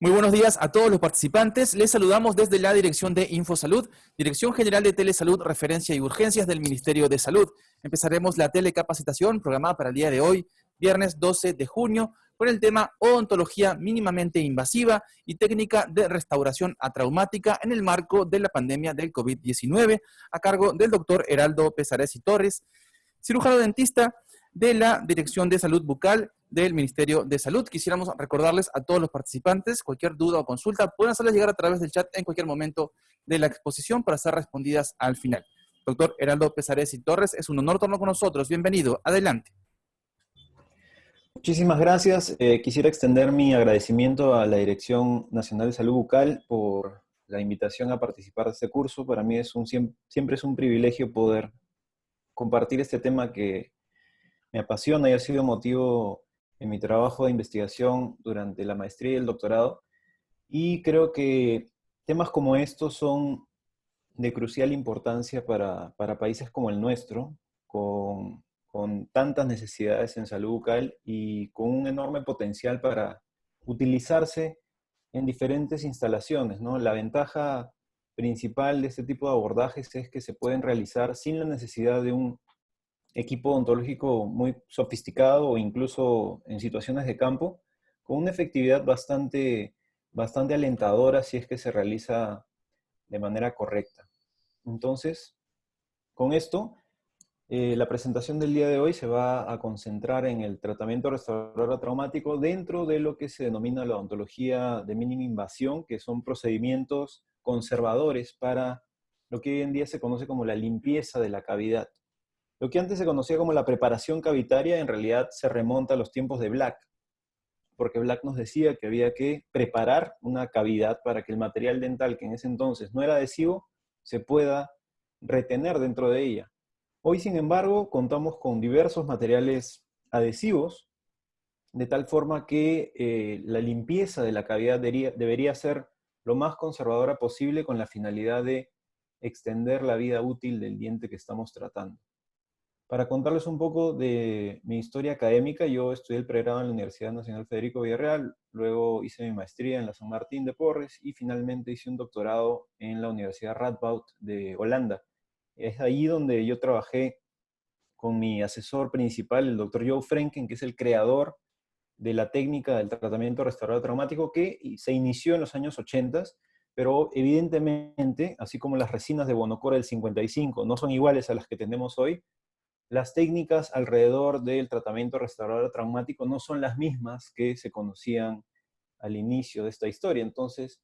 Muy buenos días a todos los participantes. Les saludamos desde la Dirección de Infosalud, Dirección General de Telesalud, Referencia y Urgencias del Ministerio de Salud. Empezaremos la telecapacitación programada para el día de hoy, viernes 12 de junio, con el tema odontología mínimamente invasiva y técnica de restauración atraumática en el marco de la pandemia del COVID-19, a cargo del doctor Heraldo Pesaresi Torres, cirujano dentista de la Dirección de Salud Bucal del Ministerio de Salud. Quisiéramos recordarles a todos los participantes, cualquier duda o consulta, pueden hacerla llegar a través del chat en cualquier momento de la exposición para ser respondidas al final. Doctor Heraldo Pesaresi Torres, es un honor tenerlo con nosotros. Bienvenido. Adelante. Muchísimas gracias. Quisiera extender mi agradecimiento a la Dirección Nacional de Salud Bucal por la invitación a participar de este curso. Para mí siempre es un privilegio poder compartir este tema que me apasiona y ha sido motivo en mi trabajo de investigación durante la maestría y el doctorado. Y creo que temas como estos son de crucial importancia para países como el nuestro, con tantas necesidades en salud bucal y con un enorme potencial para utilizarse en diferentes instalaciones, ¿no? La ventaja principal de este tipo de abordajes es que se pueden realizar sin la necesidad de un equipo odontológico muy sofisticado o incluso en situaciones de campo, con una efectividad bastante alentadora si es que se realiza de manera correcta. Entonces, con esto, la presentación del día de hoy se va a concentrar en el tratamiento restaurador traumático dentro de lo que se denomina la odontología de mínima invasión, que son procedimientos conservadores para lo que hoy en día se conoce como la limpieza de la cavidad. Lo que antes se conocía como la preparación cavitaria en realidad se remonta a los tiempos de Black, porque Black nos decía que había que preparar una cavidad para que el material dental, que en ese entonces no era adhesivo, se pueda retener dentro de ella. Hoy, sin embargo, contamos con diversos materiales adhesivos, de tal forma que la limpieza de la cavidad debería ser lo más conservadora posible con la finalidad de extender la vida útil del diente que estamos tratando. Para contarles un poco de mi historia académica, yo estudié el pregrado en la Universidad Nacional Federico Villarreal, luego hice mi maestría en la San Martín de Porres y finalmente hice un doctorado en la Universidad Radboud de Holanda. Es ahí donde yo trabajé con mi asesor principal, el doctor Joe Frenken, que es el creador de la técnica del tratamiento restaurador traumático que se inició en los años 80, pero evidentemente, así como las resinas de Bonocora del 55 no son iguales a las que tenemos hoy, las técnicas alrededor del tratamiento restaurador traumático no son las mismas que se conocían al inicio de esta historia. Entonces,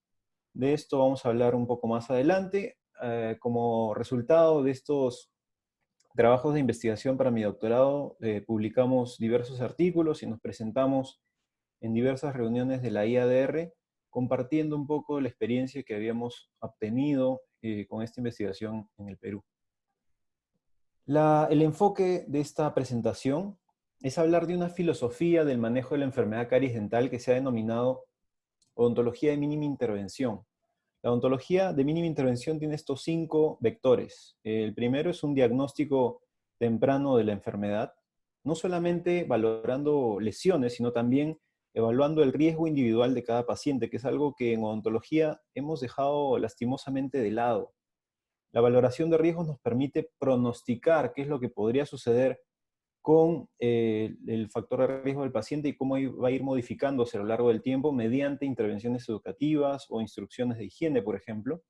de esto vamos a hablar un poco más adelante. Como resultado de estos trabajos de investigación para mi doctorado, publicamos diversos artículos y nos presentamos en diversas reuniones de la IADR, compartiendo un poco la experiencia que habíamos obtenido con esta investigación en el Perú. El enfoque de esta presentación es hablar de una filosofía del manejo de la enfermedad caries dental que se ha denominado odontología de mínima intervención. La odontología de mínima intervención tiene estos 5 vectores. El primero es un diagnóstico temprano de la enfermedad, no solamente valorando lesiones, sino también evaluando el riesgo individual de cada paciente, que es algo que en odontología hemos dejado lastimosamente de lado. La valoración de riesgos nos permite pronosticar qué es lo que podría suceder con el factor de riesgo del paciente y cómo va a ir modificándose a lo largo del tiempo mediante intervenciones educativas o instrucciones de higiene, por ejemplo.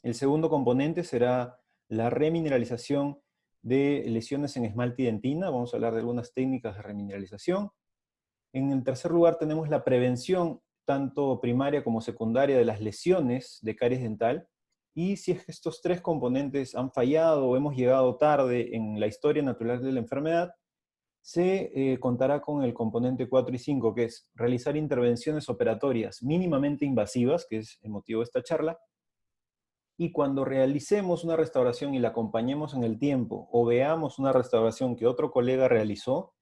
El segundo componente será la remineralización de lesiones en esmalte y dentina. Vamos a hablar de algunas técnicas de remineralización. En el tercer lugar tenemos la prevención, tanto primaria como secundaria, de las lesiones de caries dental. Y si es que estos 3 componentes han fallado o hemos llegado tarde en la historia natural de la enfermedad, se contará con el componente 4 y 5, que es realizar intervenciones operatorias mínimamente invasivas, que es el motivo de esta charla, y cuando realicemos una restauración y la acompañemos en el tiempo, o veamos una restauración que otro colega realizó,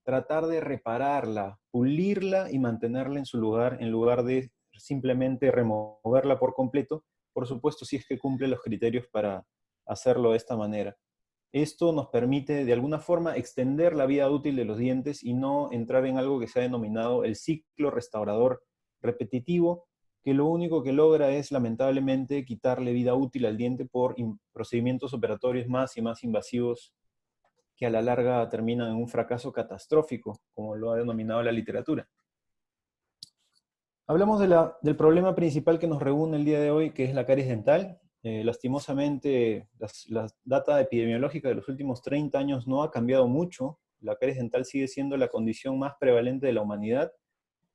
tratar de repararla, pulirla y mantenerla en su lugar, en lugar de simplemente removerla por completo, por supuesto si es que cumple los criterios para hacerlo de esta manera. Esto nos permite de alguna forma extender la vida útil de los dientes y no entrar en algo que se ha denominado el ciclo restaurador repetitivo, que lo único que logra es, lamentablemente, quitarle vida útil al diente por procedimientos operatorios más y más invasivos que a la larga terminan en un fracaso catastrófico, como lo ha denominado la literatura. Hablamos del problema principal que nos reúne el día de hoy, que es la caries dental. Lastimosamente, la data epidemiológica de los últimos 30 años no ha cambiado mucho. La caries dental sigue siendo la condición más prevalente de la humanidad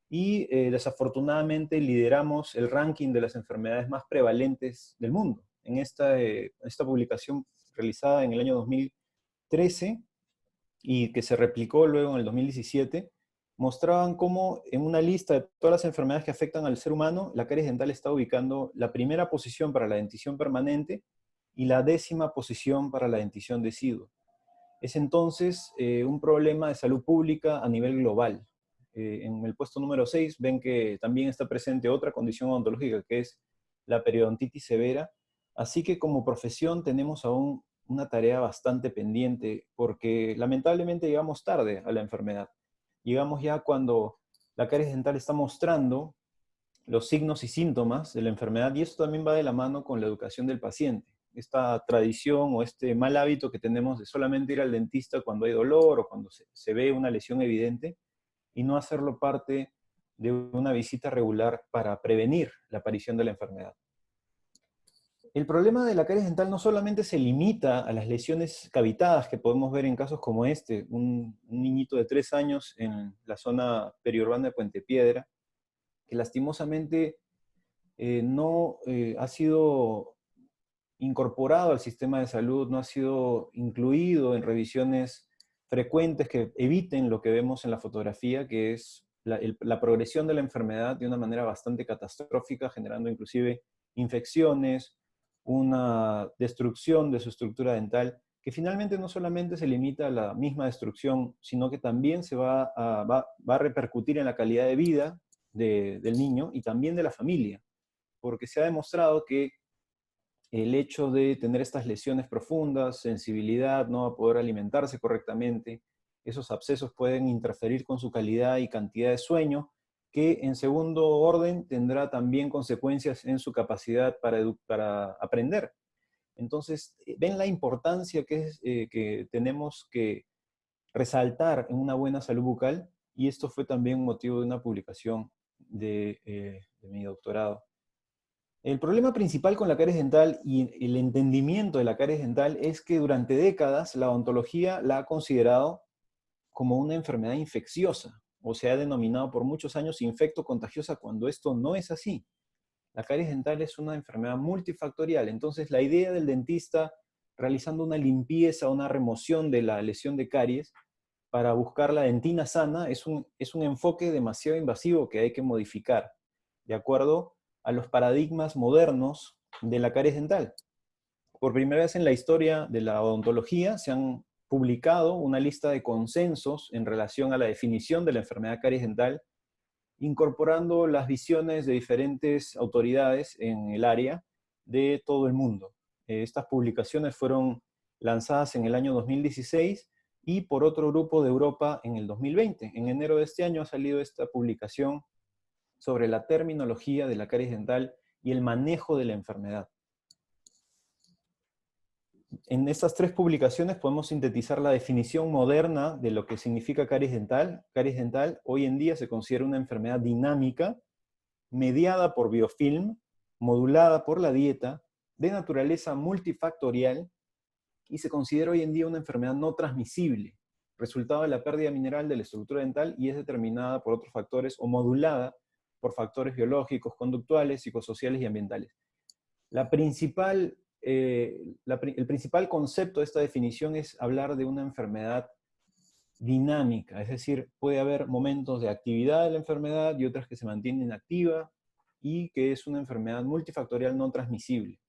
y desafortunadamente lideramos el ranking de las enfermedades más prevalentes del mundo. En esta publicación realizada en el año 2013 y que se replicó luego en el 2017, mostraban cómo en una lista de todas las enfermedades que afectan al ser humano, la caries dental está ubicando la primera posición para la dentición permanente y la 10ª posición para la dentición decidua. Es entonces un problema de salud pública a nivel global. En el puesto número 6 ven que también está presente otra condición odontológica que es la periodontitis severa. Así que como profesión tenemos aún una tarea bastante pendiente porque lamentablemente llegamos tarde a la enfermedad. Llegamos ya cuando la caries dental está mostrando los signos y síntomas de la enfermedad y esto también va de la mano con la educación del paciente. Esta tradición o este mal hábito que tenemos de solamente ir al dentista cuando hay dolor o cuando se ve una lesión evidente y no hacerlo parte de una visita regular para prevenir la aparición de la enfermedad. El problema de la caries dental no solamente se limita a las lesiones cavitadas que podemos ver en casos como este, un niñito de 3 años en la zona periurbana de Puente Piedra, que lastimosamente no ha sido incorporado al sistema de salud, no ha sido incluido en revisiones frecuentes que eviten lo que vemos en la fotografía, que es la progresión de la enfermedad de una manera bastante catastrófica, generando inclusive infecciones, una destrucción de su estructura dental, que finalmente no solamente se limita a la misma destrucción, sino que también va a repercutir en la calidad de vida del niño y también de la familia, porque se ha demostrado que el hecho de tener estas lesiones profundas, sensibilidad, no a poder alimentarse correctamente, esos abscesos pueden interferir con su calidad y cantidad de sueño, que en segundo orden tendrá también consecuencias en su capacidad para aprender. Entonces, ven la importancia que tenemos que resaltar en una buena salud bucal, y esto fue también motivo de una publicación de mi doctorado. El problema principal con la caries dental y el entendimiento de la caries dental es que durante décadas la odontología la ha considerado como una enfermedad infecciosa, o se ha denominado por muchos años infecto contagiosa cuando esto no es así. La caries dental es una enfermedad multifactorial, entonces la idea del dentista realizando una limpieza, una remoción de la lesión de caries para buscar la dentina sana es un enfoque demasiado invasivo que hay que modificar, de acuerdo a los paradigmas modernos de la caries dental. Por primera vez en la historia de la odontología se han publicado una lista de consensos en relación a la definición de la enfermedad caries dental, incorporando las visiones de diferentes autoridades en el área de todo el mundo. Estas publicaciones fueron lanzadas en el año 2016 y por otro grupo de Europa en el 2020. En enero de este año ha salido esta publicación sobre la terminología de la caries dental y el manejo de la enfermedad. En estas 3 publicaciones podemos sintetizar la definición moderna de lo que significa caries dental. Caries dental hoy en día se considera una enfermedad dinámica, mediada por biofilm, modulada por la dieta, de naturaleza multifactorial, y se considera hoy en día una enfermedad no transmisible, resultado de la pérdida mineral de la estructura dental y es determinada por otros factores o modulada por factores biológicos, conductuales, psicosociales y ambientales. El principal concepto de esta definición es hablar de una enfermedad dinámica, es decir, puede haber momentos de actividad de la enfermedad y otras que se mantienen inactiva y que es una enfermedad multifactorial no transmisible.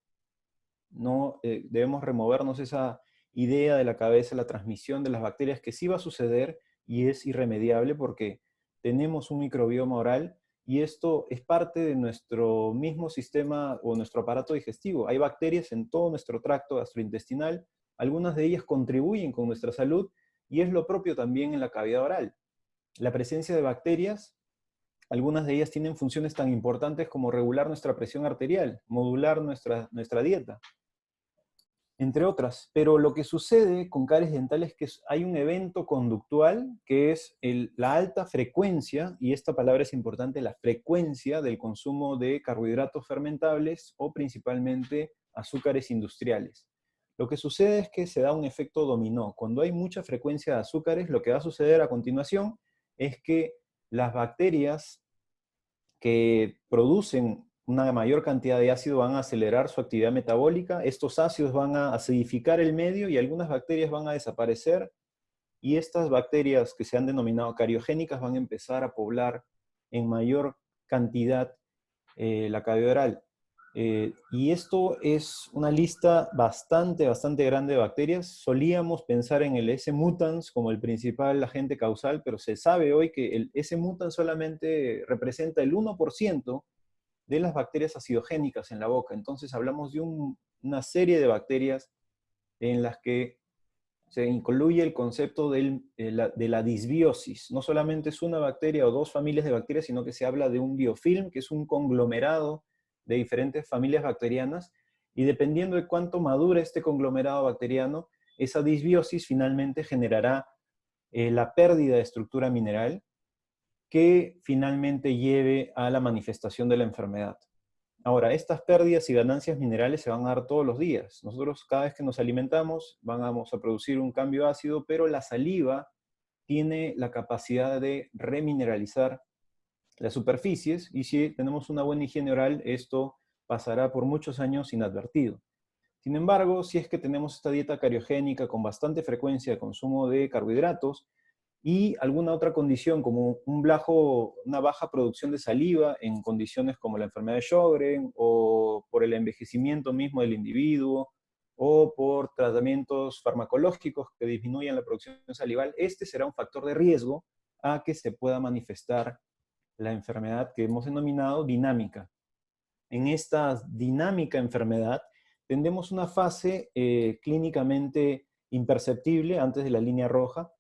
No debemos removernos esa idea de la cabeza, la transmisión de las bacterias, que sí va a suceder y es irremediable porque tenemos un microbioma oral y esto es parte de nuestro mismo sistema o nuestro aparato digestivo. Hay bacterias en todo nuestro tracto gastrointestinal, algunas de ellas contribuyen con nuestra salud y es lo propio también en la cavidad oral. La presencia de bacterias Algunas de ellas tienen funciones tan importantes como regular nuestra presión arterial, modular nuestra dieta, entre otras. Pero lo que sucede con caries dentales es que hay un evento conductual que es la alta frecuencia, y esta palabra es importante, la frecuencia del consumo de carbohidratos fermentables o principalmente azúcares industriales. Lo que sucede es que se da un efecto dominó. Cuando hay mucha frecuencia de azúcares, lo que va a suceder a continuación es que las bacterias que producen una mayor cantidad de ácido van a acelerar su actividad metabólica, estos ácidos van a acidificar el medio y algunas bacterias van a desaparecer, y estas bacterias que se han denominado cariogénicas van a empezar a poblar en mayor cantidad la cavidad oral. Y esto es una lista bastante grande de bacterias. Solíamos pensar en el S. mutans como el principal agente causal, pero se sabe hoy que el S. mutans solamente representa el 1% de las bacterias acidogénicas en la boca. Entonces hablamos de una serie de bacterias en las que se incluye el concepto de la disbiosis. No solamente es una bacteria o dos familias de bacterias, sino que se habla de un biofilm, que es un conglomerado de diferentes familias bacterianas, y dependiendo de cuánto madure este conglomerado bacteriano, esa disbiosis finalmente generará la pérdida de estructura mineral que finalmente lleve a la manifestación de la enfermedad. Ahora, estas pérdidas y ganancias minerales se van a dar todos los días. Nosotros cada vez que nos alimentamos vamos a producir un cambio ácido, pero la saliva tiene la capacidad de remineralizar las superficies, y si tenemos una buena higiene oral, esto pasará por muchos años inadvertido. Sin embargo, si es que tenemos esta dieta cariogénica con bastante frecuencia de consumo de carbohidratos y alguna otra condición como una baja producción de saliva en condiciones como la enfermedad de Sjögren o por el envejecimiento mismo del individuo o por tratamientos farmacológicos que disminuyan la producción salival, este será un factor de riesgo a que se pueda manifestar la enfermedad que hemos denominado dinámica. En esta dinámica enfermedad tendremos una fase clínicamente imperceptible antes de la línea roja,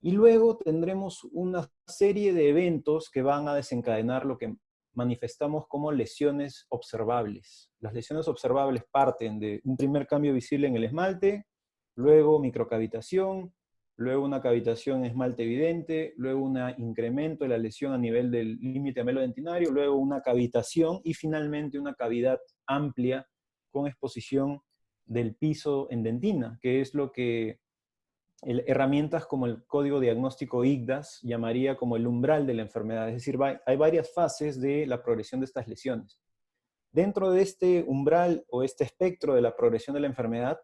y luego tendremos una serie de eventos que van a desencadenar lo que manifestamos como lesiones observables. Las lesiones observables parten de un primer cambio visible en el esmalte, luego microcavitación, luego una cavitación en esmalte evidente, luego un incremento de la lesión a nivel del límite amelodentinario, luego una cavitación y finalmente una cavidad amplia con exposición del piso en dentina, que es lo que herramientas como el código diagnóstico IGDAS llamaría como el umbral de la enfermedad. Es decir, hay varias fases de la progresión de estas lesiones. Dentro de este umbral o este espectro de la progresión de la enfermedad,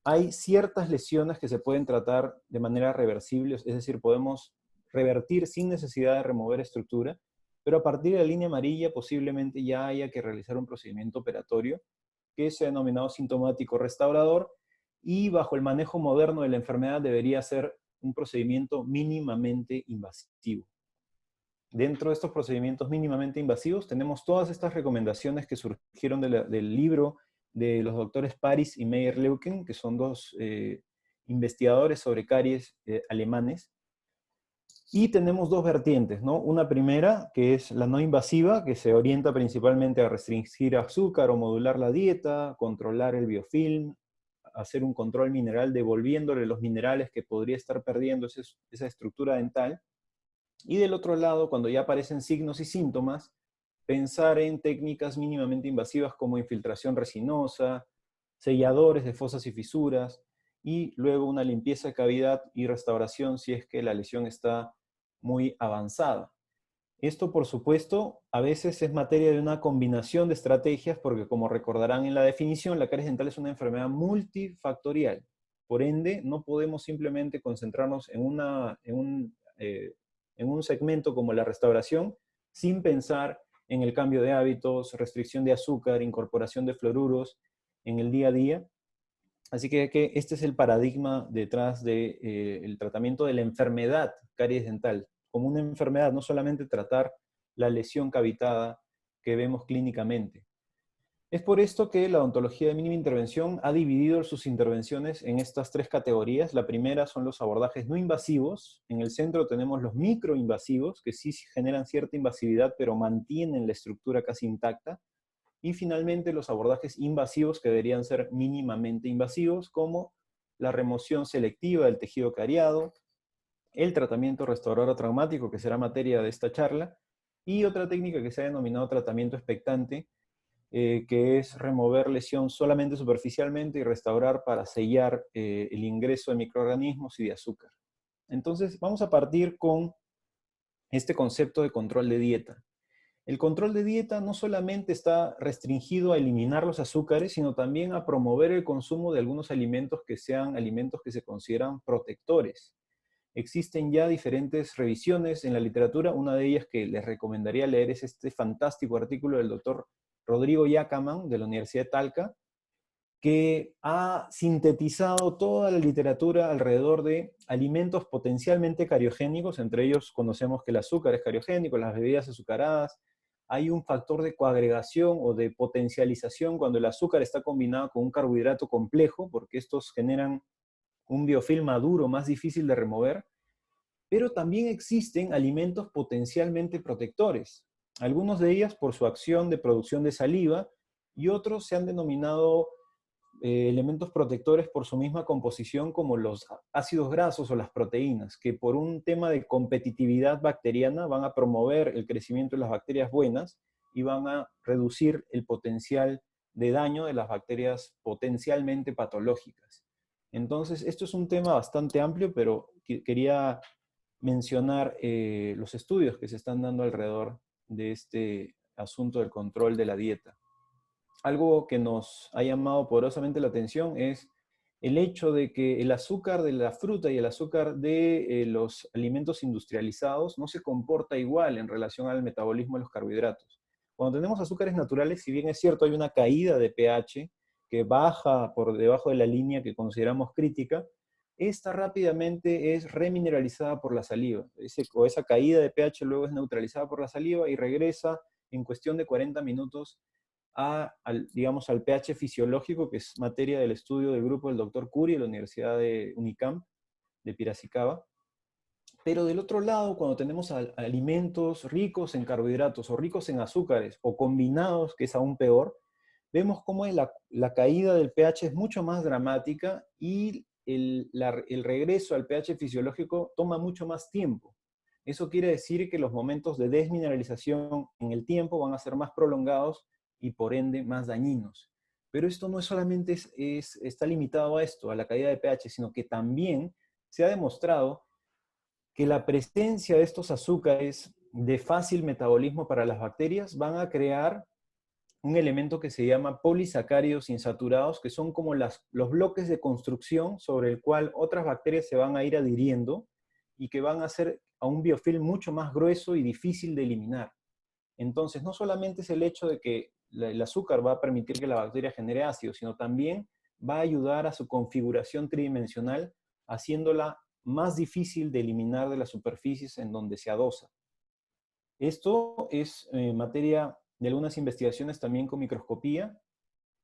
hay ciertas lesiones que se pueden tratar de manera reversible, es decir, podemos revertir sin necesidad de remover estructura, pero a partir de la línea amarilla posiblemente ya haya que realizar un procedimiento operatorio que se ha denominado sintomático restaurador, y bajo el manejo moderno de la enfermedad debería ser un procedimiento mínimamente invasivo. Dentro de estos procedimientos mínimamente invasivos tenemos todas estas recomendaciones que surgieron del libro de los doctores Paris y Meyer-Leuken, que son dos investigadores sobre caries alemanes. Y tenemos dos vertientes, ¿no? Una primera, que es la no invasiva, que se orienta principalmente a restringir azúcar o modular la dieta, controlar el biofilm, hacer un control mineral devolviéndole los minerales que podría estar perdiendo esa estructura dental. Y del otro lado, cuando ya aparecen signos y síntomas, pensar en técnicas mínimamente invasivas como infiltración resinosa, selladores de fosas y fisuras, y luego una limpieza de cavidad y restauración si es que la lesión está muy avanzada. Esto, por supuesto, a veces es materia de una combinación de estrategias porque, como recordarán en la definición, la caries dental es una enfermedad multifactorial. Por ende, no podemos simplemente concentrarnos en un segmento como la restauración sin pensar en el cambio de hábitos, restricción de azúcar, incorporación de fluoruros en el día a día. Así que este es el paradigma detrás del tratamiento de la enfermedad caries dental. Como una enfermedad, no solamente tratar la lesión cavitada que vemos clínicamente. Es por esto que la odontología de mínima intervención ha dividido sus intervenciones en estas tres categorías. La primera son los abordajes no invasivos. En el centro tenemos los microinvasivos, que sí generan cierta invasividad, pero mantienen la estructura casi intacta. Y finalmente los abordajes invasivos, que deberían ser mínimamente invasivos, como la remoción selectiva del tejido cariado, el tratamiento restaurador traumático, que será materia de esta charla, y otra técnica que se ha denominado tratamiento expectante, que es remover lesión solamente superficialmente y restaurar para sellar el ingreso de microorganismos y de azúcar. Entonces, vamos a partir con este concepto de control de dieta. El control de dieta no solamente está restringido a eliminar los azúcares, sino también a promover el consumo de algunos alimentos que sean alimentos que se consideran protectores. Existen ya diferentes revisiones en la literatura. Una de ellas que les recomendaría leer es este fantástico artículo del doctor Rodrigo Yacaman, de la Universidad de Talca, que ha sintetizado toda la literatura alrededor de alimentos potencialmente cariogénicos. Entre ellos conocemos que el azúcar es cariogénico, las bebidas azucaradas. Hay un factor de coagregación o de potencialización cuando el azúcar está combinado con un carbohidrato complejo, porque estos generan un biofilm maduro más difícil de remover. Pero también existen alimentos potencialmente protectores. Algunos de ellos por su acción de producción de saliva, y otros se han denominado elementos protectores por su misma composición, como los ácidos grasos o las proteínas, que por un tema de competitividad bacteriana van a promover el crecimiento de las bacterias buenas y van a reducir el potencial de daño de las bacterias potencialmente patológicas. Entonces, esto es un tema bastante amplio, pero quería mencionar los estudios que se están dando alrededor de este asunto del control de la dieta. Algo que nos ha llamado poderosamente la atención es el hecho de que el azúcar de la fruta y el azúcar de los alimentos industrializados no se comporta igual en relación al metabolismo de los carbohidratos. Cuando tenemos azúcares naturales, si bien es cierto hay una caída de pH que baja por debajo de la línea que consideramos crítica, esta rápidamente es remineralizada por la saliva. Esa caída de pH luego es neutralizada por la saliva y regresa en cuestión de 40 minutos digamos, al pH fisiológico, que es materia del estudio del grupo del Dr. Curi de la Universidad de Unicamp, de Piracicaba. Pero del otro lado, cuando tenemos alimentos ricos en carbohidratos o ricos en azúcares o combinados, que es aún peor, vemos cómo la caída del pH es mucho más dramática y el regreso al pH fisiológico toma mucho más tiempo. Eso quiere decir que los momentos de desmineralización en el tiempo van a ser más prolongados y por ende más dañinos. Pero esto no solamente está limitado a esto, a la caída de pH, sino que también se ha demostrado que la presencia de estos azúcares de fácil metabolismo para las bacterias van a crear un elemento que se llama polisacáridos insaturados, que son como los bloques de construcción sobre el cual otras bacterias se van a ir adhiriendo y que van a hacer a un biofilm mucho más grueso y difícil de eliminar. Entonces, no solamente es el hecho de que el azúcar va a permitir que la bacteria genere ácido, sino también va a ayudar a su configuración tridimensional, haciéndola más difícil de eliminar de las superficies en donde se adosa. Esto es materia de algunas investigaciones también con microscopía,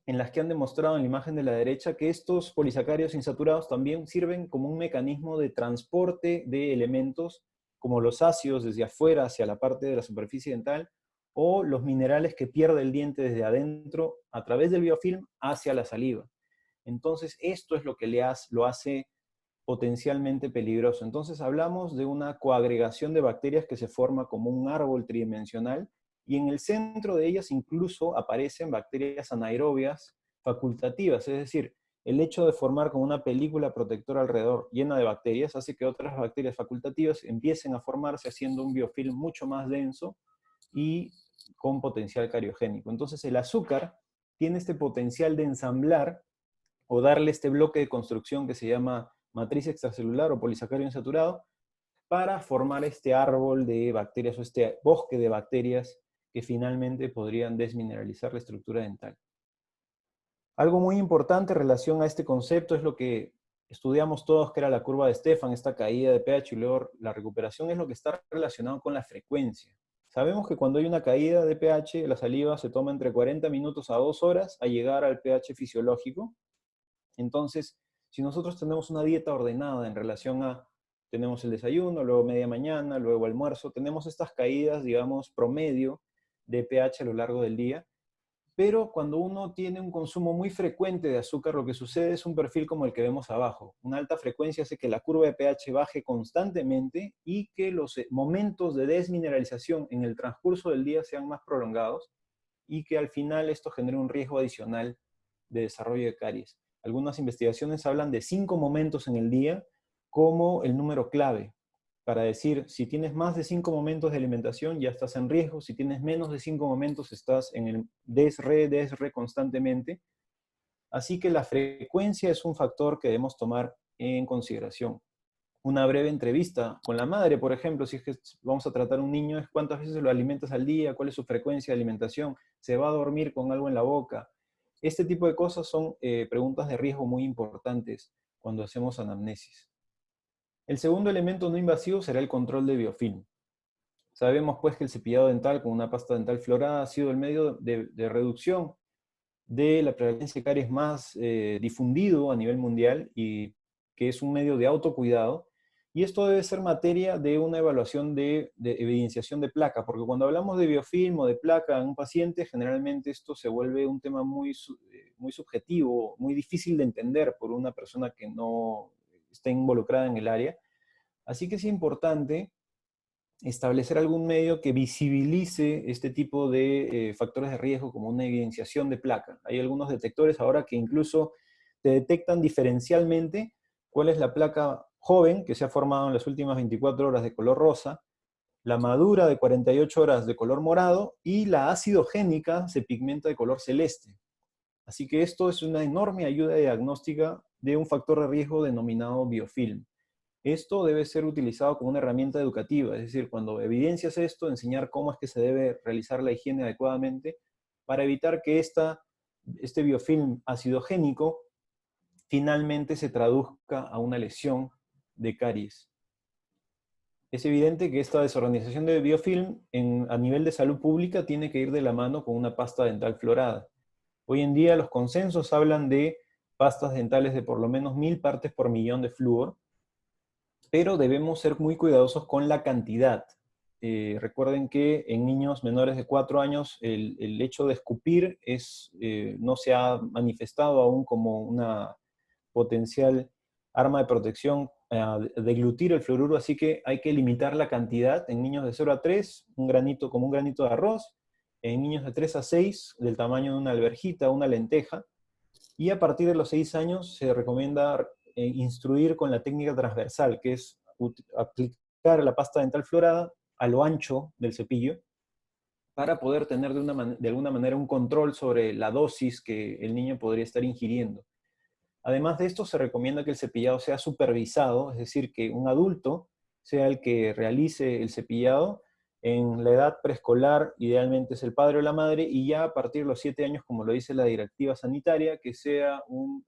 en las que han demostrado en la imagen de la derecha que estos polisacáridos insaturados también sirven como un mecanismo de transporte de elementos como los ácidos desde afuera hacia la parte de la superficie dental, o los minerales que pierde el diente desde adentro a través del biofilm hacia la saliva. Entonces, esto es lo que lo hace potencialmente peligroso. Entonces, hablamos de una coagregación de bacterias que se forma como un árbol tridimensional, y en el centro de ellas incluso aparecen bacterias anaerobias facultativas, es decir, el hecho de formar como una película protectora alrededor llena de bacterias hace que otras bacterias facultativas empiecen a formarse haciendo un biofilm mucho más denso y con potencial cariogénico. Entonces el azúcar tiene este potencial de ensamblar o darle este bloque de construcción que se llama matriz extracelular o polisacárido insaturado para formar este árbol de bacterias o este bosque de bacterias que finalmente podrían desmineralizar la estructura dental. Algo muy importante en relación a este concepto es lo que estudiamos todos, que era la curva de Stefan, esta caída de pH y luego la recuperación, es lo que está relacionado con la frecuencia. Sabemos que cuando hay una caída de pH, la saliva se toma entre 40 minutos a 2 horas a llegar al pH fisiológico. Entonces, si nosotros tenemos una dieta ordenada en relación a, tenemos el desayuno, luego media mañana, luego almuerzo, tenemos estas caídas, digamos, promedio de pH a lo largo del día, pero cuando uno tiene un consumo muy frecuente de azúcar, lo que sucede es un perfil como el que vemos abajo. Una alta frecuencia hace que la curva de pH baje constantemente y que los momentos de desmineralización en el transcurso del día sean más prolongados y que al final esto genere un riesgo adicional de desarrollo de caries. Algunas investigaciones hablan de 5 momentos en el día como el número clave para decir, si tienes más de 5 momentos de alimentación, ya estás en riesgo. Si tienes menos de 5 momentos, estás en el desre constantemente. Así que la frecuencia es un factor que debemos tomar en consideración. Una breve entrevista con la madre, por ejemplo, si es que vamos a tratar a un niño, es cuántas veces lo alimentas al día, cuál es su frecuencia de alimentación, se va a dormir con algo en la boca. Este tipo de cosas son preguntas de riesgo muy importantes cuando hacemos anamnesis. El segundo elemento no invasivo será el control de biofilm. Sabemos pues que el cepillado dental con una pasta dental fluorada ha sido el medio de reducción de la prevalencia de caries más difundido a nivel mundial y que es un medio de autocuidado. Y esto debe ser materia de una evaluación de evidenciación de placa, porque cuando hablamos de biofilm o de placa en un paciente, generalmente esto se vuelve un tema muy subjetivo, muy difícil de entender por una persona que no está involucrada en el área. Así que es importante establecer algún medio que visibilice este tipo de factores de riesgo como una evidenciación de placa. Hay algunos detectores ahora que incluso te detectan diferencialmente cuál es la placa joven que se ha formado en las últimas 24 horas de color rosa, la madura de 48 horas de color morado y la acidogénica se pigmenta de color celeste. Así que esto es una enorme ayuda diagnóstica de un factor de riesgo denominado biofilm. Esto debe ser utilizado como una herramienta educativa, es decir, cuando evidencias esto, enseñar cómo es que se debe realizar la higiene adecuadamente para evitar que este biofilm acidogénico finalmente se traduzca a una lesión de caries. Es evidente que esta desorganización de biofilm a nivel de salud pública tiene que ir de la mano con una pasta dental fluorada. Hoy en día los consensos hablan de pastas dentales de por lo menos 1000 partes por millón de flúor, pero debemos ser muy cuidadosos con la cantidad. Recuerden que en niños menores de 4 años el hecho de escupir no se ha manifestado aún como una potencial arma de protección deglutir el fluoruro, así que hay que limitar la cantidad. En niños de 0 a 3, como un granito de arroz. En niños de 3 a 6, del tamaño de una alverjita, una lenteja. Y a partir de los 6 años se recomienda instruir con la técnica transversal, que es aplicar la pasta dental fluorada a lo ancho del cepillo para poder tener de alguna manera un control sobre la dosis que el niño podría estar ingiriendo. Además de esto, se recomienda que el cepillado sea supervisado, es decir, que un adulto sea el que realice el cepillado. En la edad preescolar, idealmente es el padre o la madre, y ya a partir de los 7 años, como lo dice la directiva sanitaria, que sea un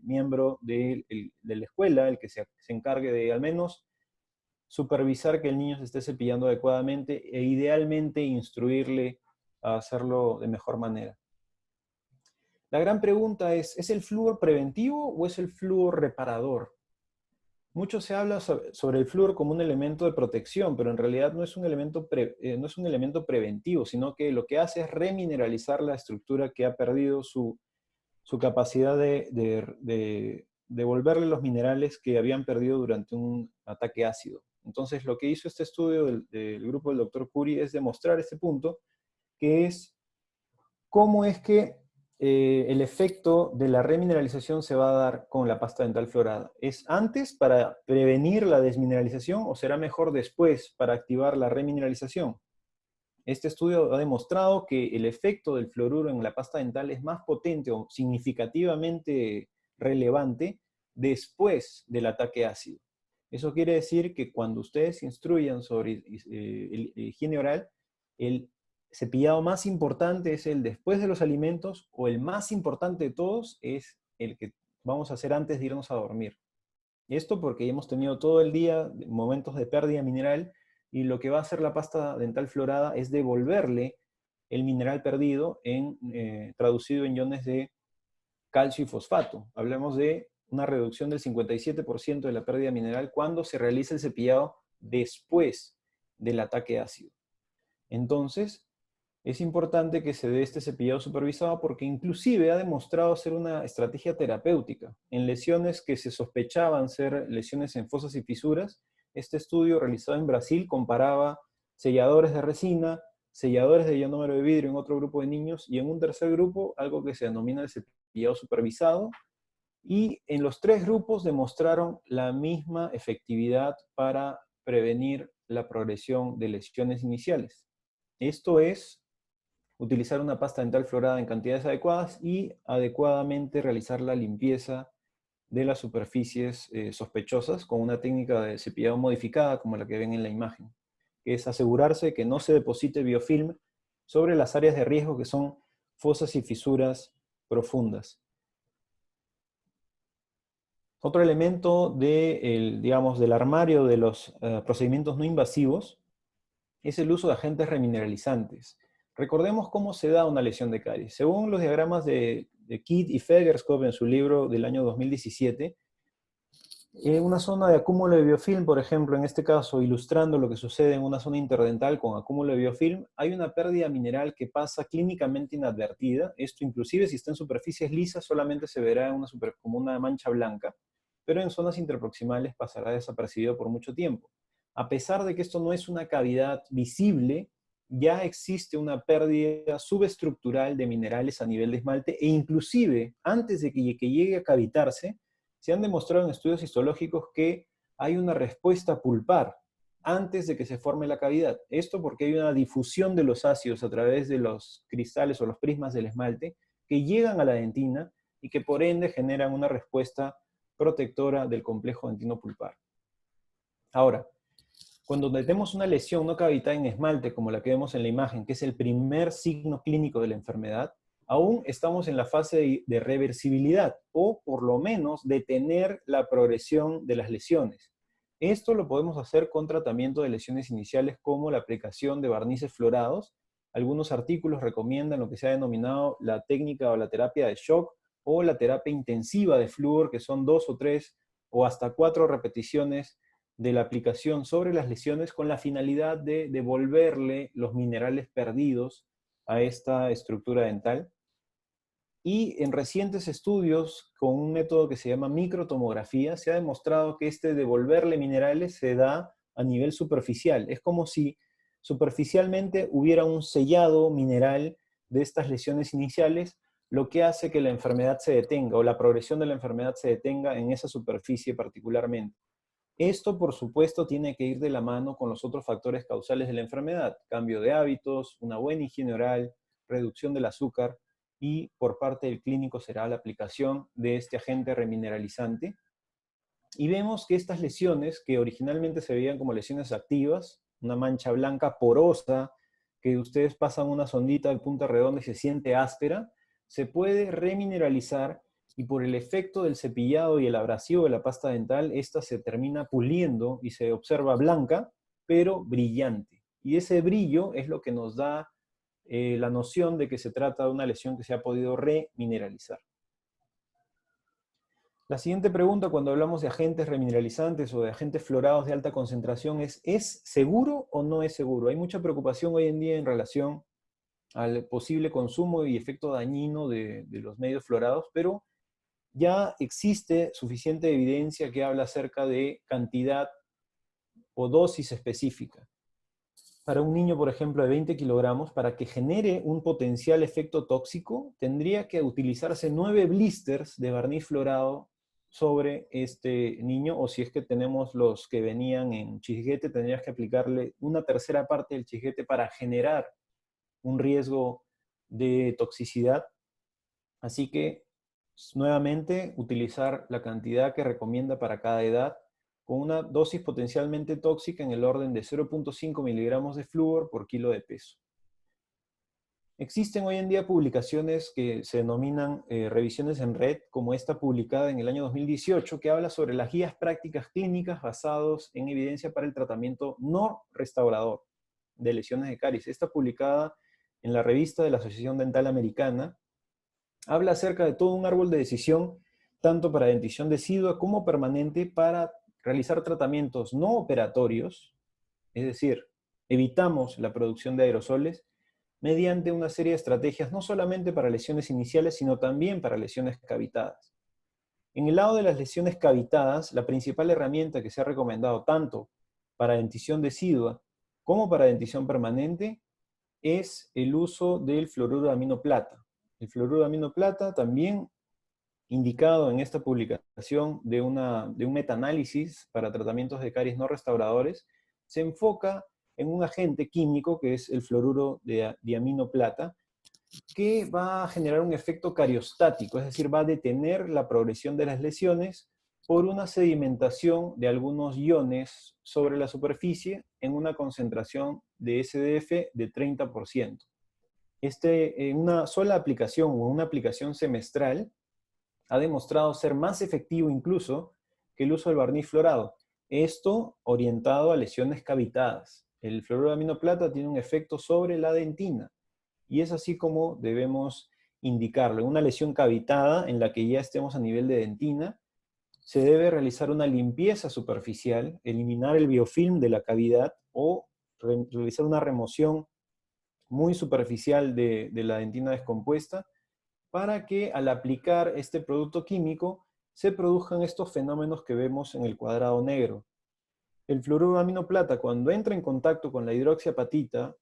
miembro de la escuela el que se encargue de al menos supervisar que el niño se esté cepillando adecuadamente e idealmente instruirle a hacerlo de mejor manera. La gran pregunta ¿es el flúor preventivo o es el flúor reparador? Mucho se habla sobre el flúor como un elemento de protección, pero en realidad no es un elemento preventivo, sino que lo que hace es remineralizar la estructura que ha perdido su capacidad de devolverle los minerales que habían perdido durante un ataque ácido. Entonces, lo que hizo este estudio del grupo del Dr. Curi es demostrar este punto, que es cómo es que el efecto de la remineralización se va a dar con la pasta dental fluorada. ¿Es antes para prevenir la desmineralización o será mejor después para activar la remineralización? Este estudio ha demostrado que el efecto del fluoruro en la pasta dental es más potente o significativamente relevante después del ataque ácido. Eso quiere decir que cuando ustedes instruyan sobre higiene oral, el cepillado más importante es el después de los alimentos, o el más importante de todos es el que vamos a hacer antes de irnos a dormir. Esto porque hemos tenido todo el día momentos de pérdida mineral y lo que va a hacer la pasta dental fluorada es devolverle el mineral perdido traducido en iones de calcio y fosfato. Hablamos de una reducción del 57% de la pérdida mineral cuando se realiza el cepillado después del ataque ácido. Entonces, es importante que se dé este cepillado supervisado porque inclusive ha demostrado ser una estrategia terapéutica. En lesiones que se sospechaban ser lesiones en fosas y fisuras, este estudio realizado en Brasil comparaba selladores de resina, selladores de ionómero de vidrio en otro grupo de niños y en un tercer grupo algo que se denomina el cepillado supervisado, y en los tres grupos demostraron la misma efectividad para prevenir la progresión de lesiones iniciales. Esto es utilizar una pasta dental fluorada en cantidades adecuadas y adecuadamente realizar la limpieza de las superficies sospechosas con una técnica de cepillado modificada como la que ven en la imagen, que es asegurarse que no se deposite biofilm sobre las áreas de riesgo que son fosas y fisuras profundas. Otro elemento del armario de los procedimientos no invasivos es el uso de agentes remineralizantes. Recordemos cómo se da una lesión de caries. Según los diagramas de Kidd y Fegerscope en su libro del año 2017, en una zona de acúmulo de biofilm, por ejemplo, en este caso, ilustrando lo que sucede en una zona interdental con acúmulo de biofilm, hay una pérdida mineral que pasa clínicamente inadvertida. Esto inclusive si está en superficies lisas solamente se verá como una mancha blanca, pero en zonas interproximales pasará desapercibido por mucho tiempo. A pesar de que esto no es una cavidad visible, ya existe una pérdida subestructural de minerales a nivel de esmalte e inclusive antes de que llegue a cavitarse, se han demostrado en estudios histológicos que hay una respuesta pulpar antes de que se forme la cavidad. Esto porque hay una difusión de los ácidos a través de los cristales o los prismas del esmalte que llegan a la dentina y que por ende generan una respuesta protectora del complejo dentino pulpar. Ahora, cuando tenemos una lesión no cavitada en esmalte, como la que vemos en la imagen, que es el primer signo clínico de la enfermedad, aún estamos en la fase de reversibilidad, o por lo menos detener la progresión de las lesiones. Esto lo podemos hacer con tratamiento de lesiones iniciales como la aplicación de barnices fluorados. Algunos artículos recomiendan lo que se ha denominado la técnica o la terapia de shock o la terapia intensiva de flúor, que son 2 o 3 o hasta 4 repeticiones de la aplicación sobre las lesiones con la finalidad de devolverle los minerales perdidos a esta estructura dental. Y en recientes estudios con un método que se llama microtomografía se ha demostrado que este devolverle minerales se da a nivel superficial. Es como si superficialmente hubiera un sellado mineral de estas lesiones iniciales, lo que hace que la enfermedad se detenga o la progresión de la enfermedad se detenga en esa superficie particularmente. Esto, por supuesto, tiene que ir de la mano con los otros factores causales de la enfermedad: cambio de hábitos, una buena higiene oral, reducción del azúcar, y por parte del clínico será la aplicación de este agente remineralizante. Y vemos que estas lesiones, que originalmente se veían como lesiones activas, una mancha blanca porosa, que ustedes pasan una sondita de punta redonda y se siente áspera, se puede remineralizar y por el efecto del cepillado y el abrasivo de la pasta dental, esta se termina puliendo y se observa blanca, pero brillante. Y ese brillo es lo que nos da la noción de que se trata de una lesión que se ha podido remineralizar. La siguiente pregunta cuando hablamos de agentes remineralizantes o de agentes fluorados de alta concentración ¿es seguro o no es seguro? Hay mucha preocupación hoy en día en relación al posible consumo y efecto dañino de los medios fluorados, pero ya existe suficiente evidencia que habla acerca de cantidad o dosis específica. Para un niño, por ejemplo, de 20 kilogramos, para que genere un potencial efecto tóxico, tendría que utilizarse 9 blisters de barniz fluorado sobre este niño, o si es que tenemos los que venían en chisguete, tendrías que aplicarle una tercera parte del chisguete para generar un riesgo de toxicidad. Así que, nuevamente, utilizar la cantidad que recomienda para cada edad, con una dosis potencialmente tóxica en el orden de 0.5 miligramos de flúor por kilo de peso. Existen hoy en día publicaciones que se denominan revisiones en red, como esta publicada en el año 2018, que habla sobre las guías prácticas clínicas basadas en evidencia para el tratamiento no restaurador de lesiones de caries. Esta publicada en la revista de la Asociación Dental Americana habla acerca de todo un árbol de decisión, tanto para dentición decidua como permanente, para realizar tratamientos no operatorios, es decir, evitamos la producción de aerosoles, mediante una serie de estrategias no solamente para lesiones iniciales, sino también para lesiones cavitadas. En el lado de las lesiones cavitadas, la principal herramienta que se ha recomendado tanto para dentición decidua como para dentición permanente es el uso del fluoruro de aminoplata. El fluoruro de aminoplata, también indicado en esta publicación de un metaanálisis para tratamientos de caries no restauradores, se enfoca en un agente químico que es el fluoruro de diaminoplata, que va a generar un efecto cariostático, es decir, va a detener la progresión de las lesiones por una sedimentación de algunos iones sobre la superficie en una concentración de SDF de 30%. En una sola aplicación o una aplicación semestral ha demostrado ser más efectivo incluso que el uso del barniz fluorado. Esto orientado a lesiones cavitadas. El fluoruro de aminoplata tiene un efecto sobre la dentina, y es así como debemos indicarlo. En una lesión cavitada en la que ya estemos a nivel de dentina, se debe realizar una limpieza superficial, eliminar el biofilm de la cavidad o realizar una remoción muy superficial de la dentina descompuesta, para que al aplicar este producto químico se produzcan estos fenómenos que vemos en el cuadrado negro. El fluoruro de aminoplata, cuando entra en contacto con la hidroxiapatita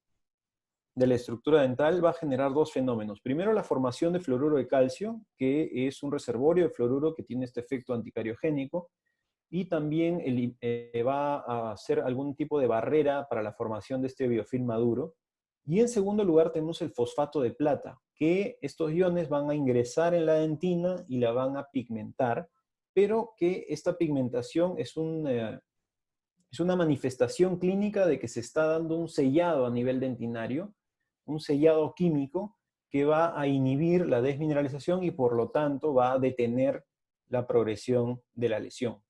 de la estructura dental, va a generar dos fenómenos. Primero, la formación de fluoruro de calcio, que es un reservorio de fluoruro que tiene este efecto anticariogénico, y también va a hacer algún tipo de barrera para la formación de este biofilm maduro. Y en segundo lugar tenemos el fosfato de plata, que estos iones van a ingresar en la dentina y la van a pigmentar, pero que esta pigmentación es una manifestación clínica de que se está dando un sellado a nivel dentinario, un sellado químico que va a inhibir la desmineralización y por lo tanto va a detener la progresión de la lesión.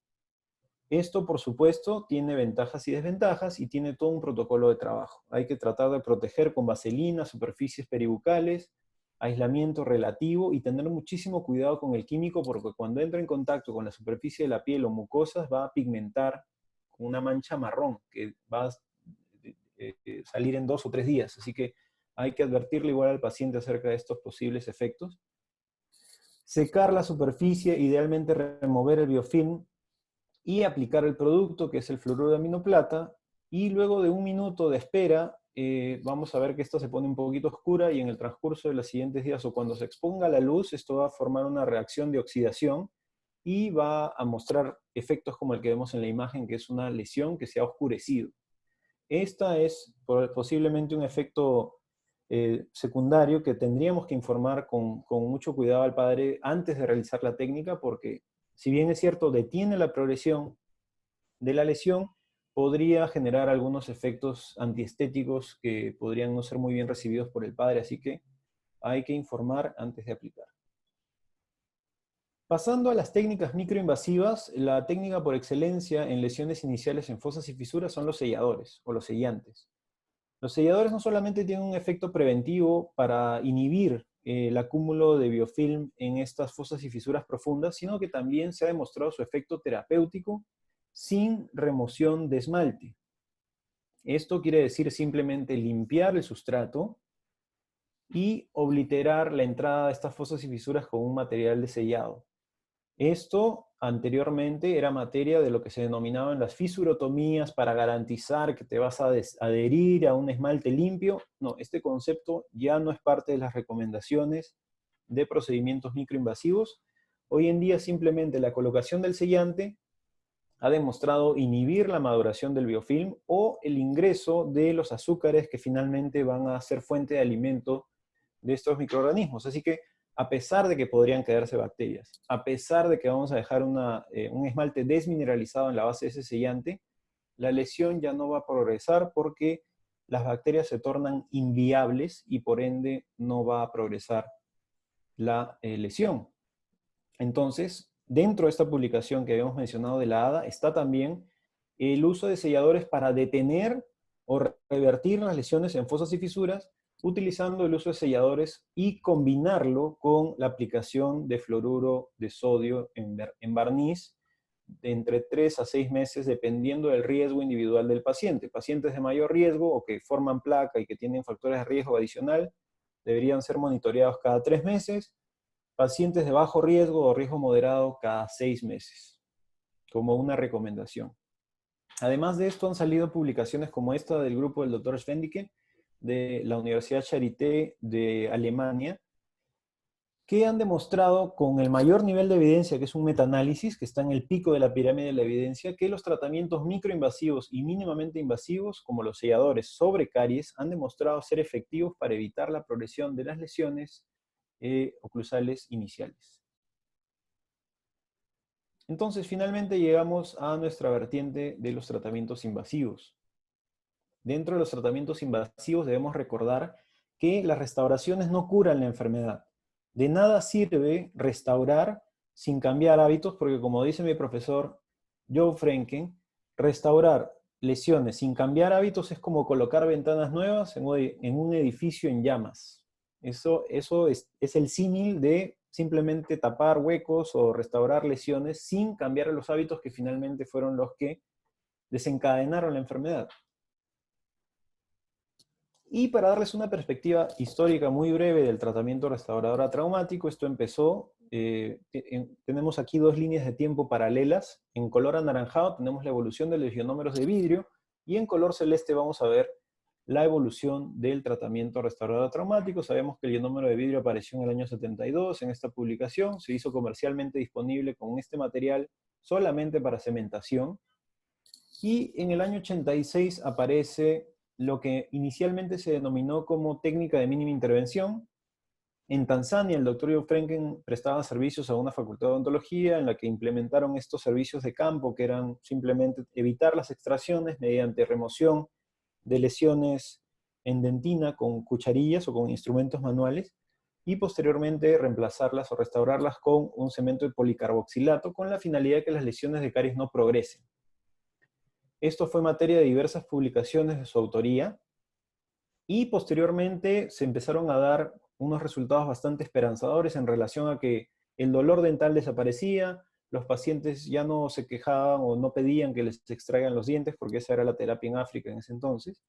Esto, por supuesto, tiene ventajas y desventajas y tiene todo un protocolo de trabajo. Hay que tratar de proteger con vaselina, superficies peribucales, aislamiento relativo y tener muchísimo cuidado con el químico, porque cuando entra en contacto con la superficie de la piel o mucosas va a pigmentar con una mancha marrón que va a salir en 2 o 3 días. Así que hay que advertirle igual al paciente acerca de estos posibles efectos. Secar la superficie, idealmente remover el biofilm y aplicar el producto, que es el fluoruro de aminoplata, y luego de 1 minuto de espera, vamos a ver que esto se pone un poquito oscura, y en el transcurso de los siguientes días o cuando se exponga a la luz, esto va a formar una reacción de oxidación y va a mostrar efectos como el que vemos en la imagen, que es una lesión que se ha oscurecido. Esta es posiblemente un efecto secundario que tendríamos que informar con mucho cuidado al padre antes de realizar la técnica, porque si bien es cierto, detiene la progresión de la lesión, podría generar algunos efectos antiestéticos que podrían no ser muy bien recibidos por el padre, así que hay que informar antes de aplicar. Pasando a las técnicas microinvasivas, la técnica por excelencia en lesiones iniciales en fosas y fisuras son los selladores o los sellantes. Los selladores no solamente tienen un efecto preventivo para inhibir el acúmulo de biofilm en estas fosas y fisuras profundas, sino que también se ha demostrado su efecto terapéutico sin remoción de esmalte. Esto quiere decir simplemente limpiar el sustrato y obliterar la entrada de estas fosas y fisuras con un material de sellado. Esto anteriormente era materia de lo que se denominaban las fisurotomías para garantizar que te vas a adherir a un esmalte limpio. No, este concepto ya no es parte de las recomendaciones de procedimientos microinvasivos. Hoy en día simplemente la colocación del sellante ha demostrado inhibir la maduración del biofilm o el ingreso de los azúcares que finalmente van a ser fuente de alimento de estos microorganismos. Así que a pesar de que podrían quedarse bacterias, a pesar de que vamos a dejar un esmalte desmineralizado en la base de ese sellante, la lesión ya no va a progresar porque las bacterias se tornan inviables y por ende no va a progresar la lesión. Entonces, dentro de esta publicación que habíamos mencionado de la ADA, está también el uso de selladores para detener o revertir las lesiones en fosas y fisuras, utilizando el uso de selladores y combinarlo con la aplicación de fluoruro de sodio en barniz de entre 3 a 6 meses, dependiendo del riesgo individual del paciente. Pacientes de mayor riesgo o que forman placa y que tienen factores de riesgo adicional deberían ser monitoreados cada 3 meses. Pacientes de bajo riesgo o riesgo moderado cada 6 meses, como una recomendación. Además de esto, han salido publicaciones como esta del grupo del Dr. Schwendike de la Universidad Charité de Alemania, que han demostrado con el mayor nivel de evidencia, que es un metaanálisis, que está en el pico de la pirámide de la evidencia, que los tratamientos microinvasivos y mínimamente invasivos, como los selladores sobre caries, han demostrado ser efectivos para evitar la progresión de las lesiones oclusales iniciales. Entonces, finalmente llegamos a nuestra vertiente de los tratamientos invasivos. Dentro de los tratamientos invasivos debemos recordar que las restauraciones no curan la enfermedad. De nada sirve restaurar sin cambiar hábitos, porque como dice mi profesor Joe Frenken, restaurar lesiones sin cambiar hábitos es como colocar ventanas nuevas en un edificio en llamas. Eso es el símil de simplemente tapar huecos o restaurar lesiones sin cambiar los hábitos que finalmente fueron los que desencadenaron la enfermedad. Y para darles una perspectiva histórica muy breve del tratamiento restaurador traumático, esto empezó, tenemos aquí 2 líneas de tiempo paralelas. En color anaranjado tenemos la evolución de los ionómeros de vidrio, y en color celeste vamos a ver la evolución del tratamiento restaurador traumático. Sabemos que el ionómero de vidrio apareció en el año 72 en esta publicación, se hizo comercialmente disponible con este material solamente para cementación, y en el año 86 aparece lo que inicialmente se denominó como técnica de mínima intervención. En Tanzania, el doctor Joe Frenken prestaba servicios a una facultad de odontología en la que implementaron estos servicios de campo, que eran simplemente evitar las extracciones mediante remoción de lesiones en dentina con cucharillas o con instrumentos manuales, y posteriormente reemplazarlas o restaurarlas con un cemento de policarboxilato con la finalidad de que las lesiones de caries no progresen. Esto fue materia de diversas publicaciones de su autoría, y posteriormente se empezaron a dar unos resultados bastante esperanzadores en relación a que el dolor dental desaparecía, los pacientes ya no se quejaban o no pedían que les extraigan los dientes, porque esa era la terapia en África en ese entonces.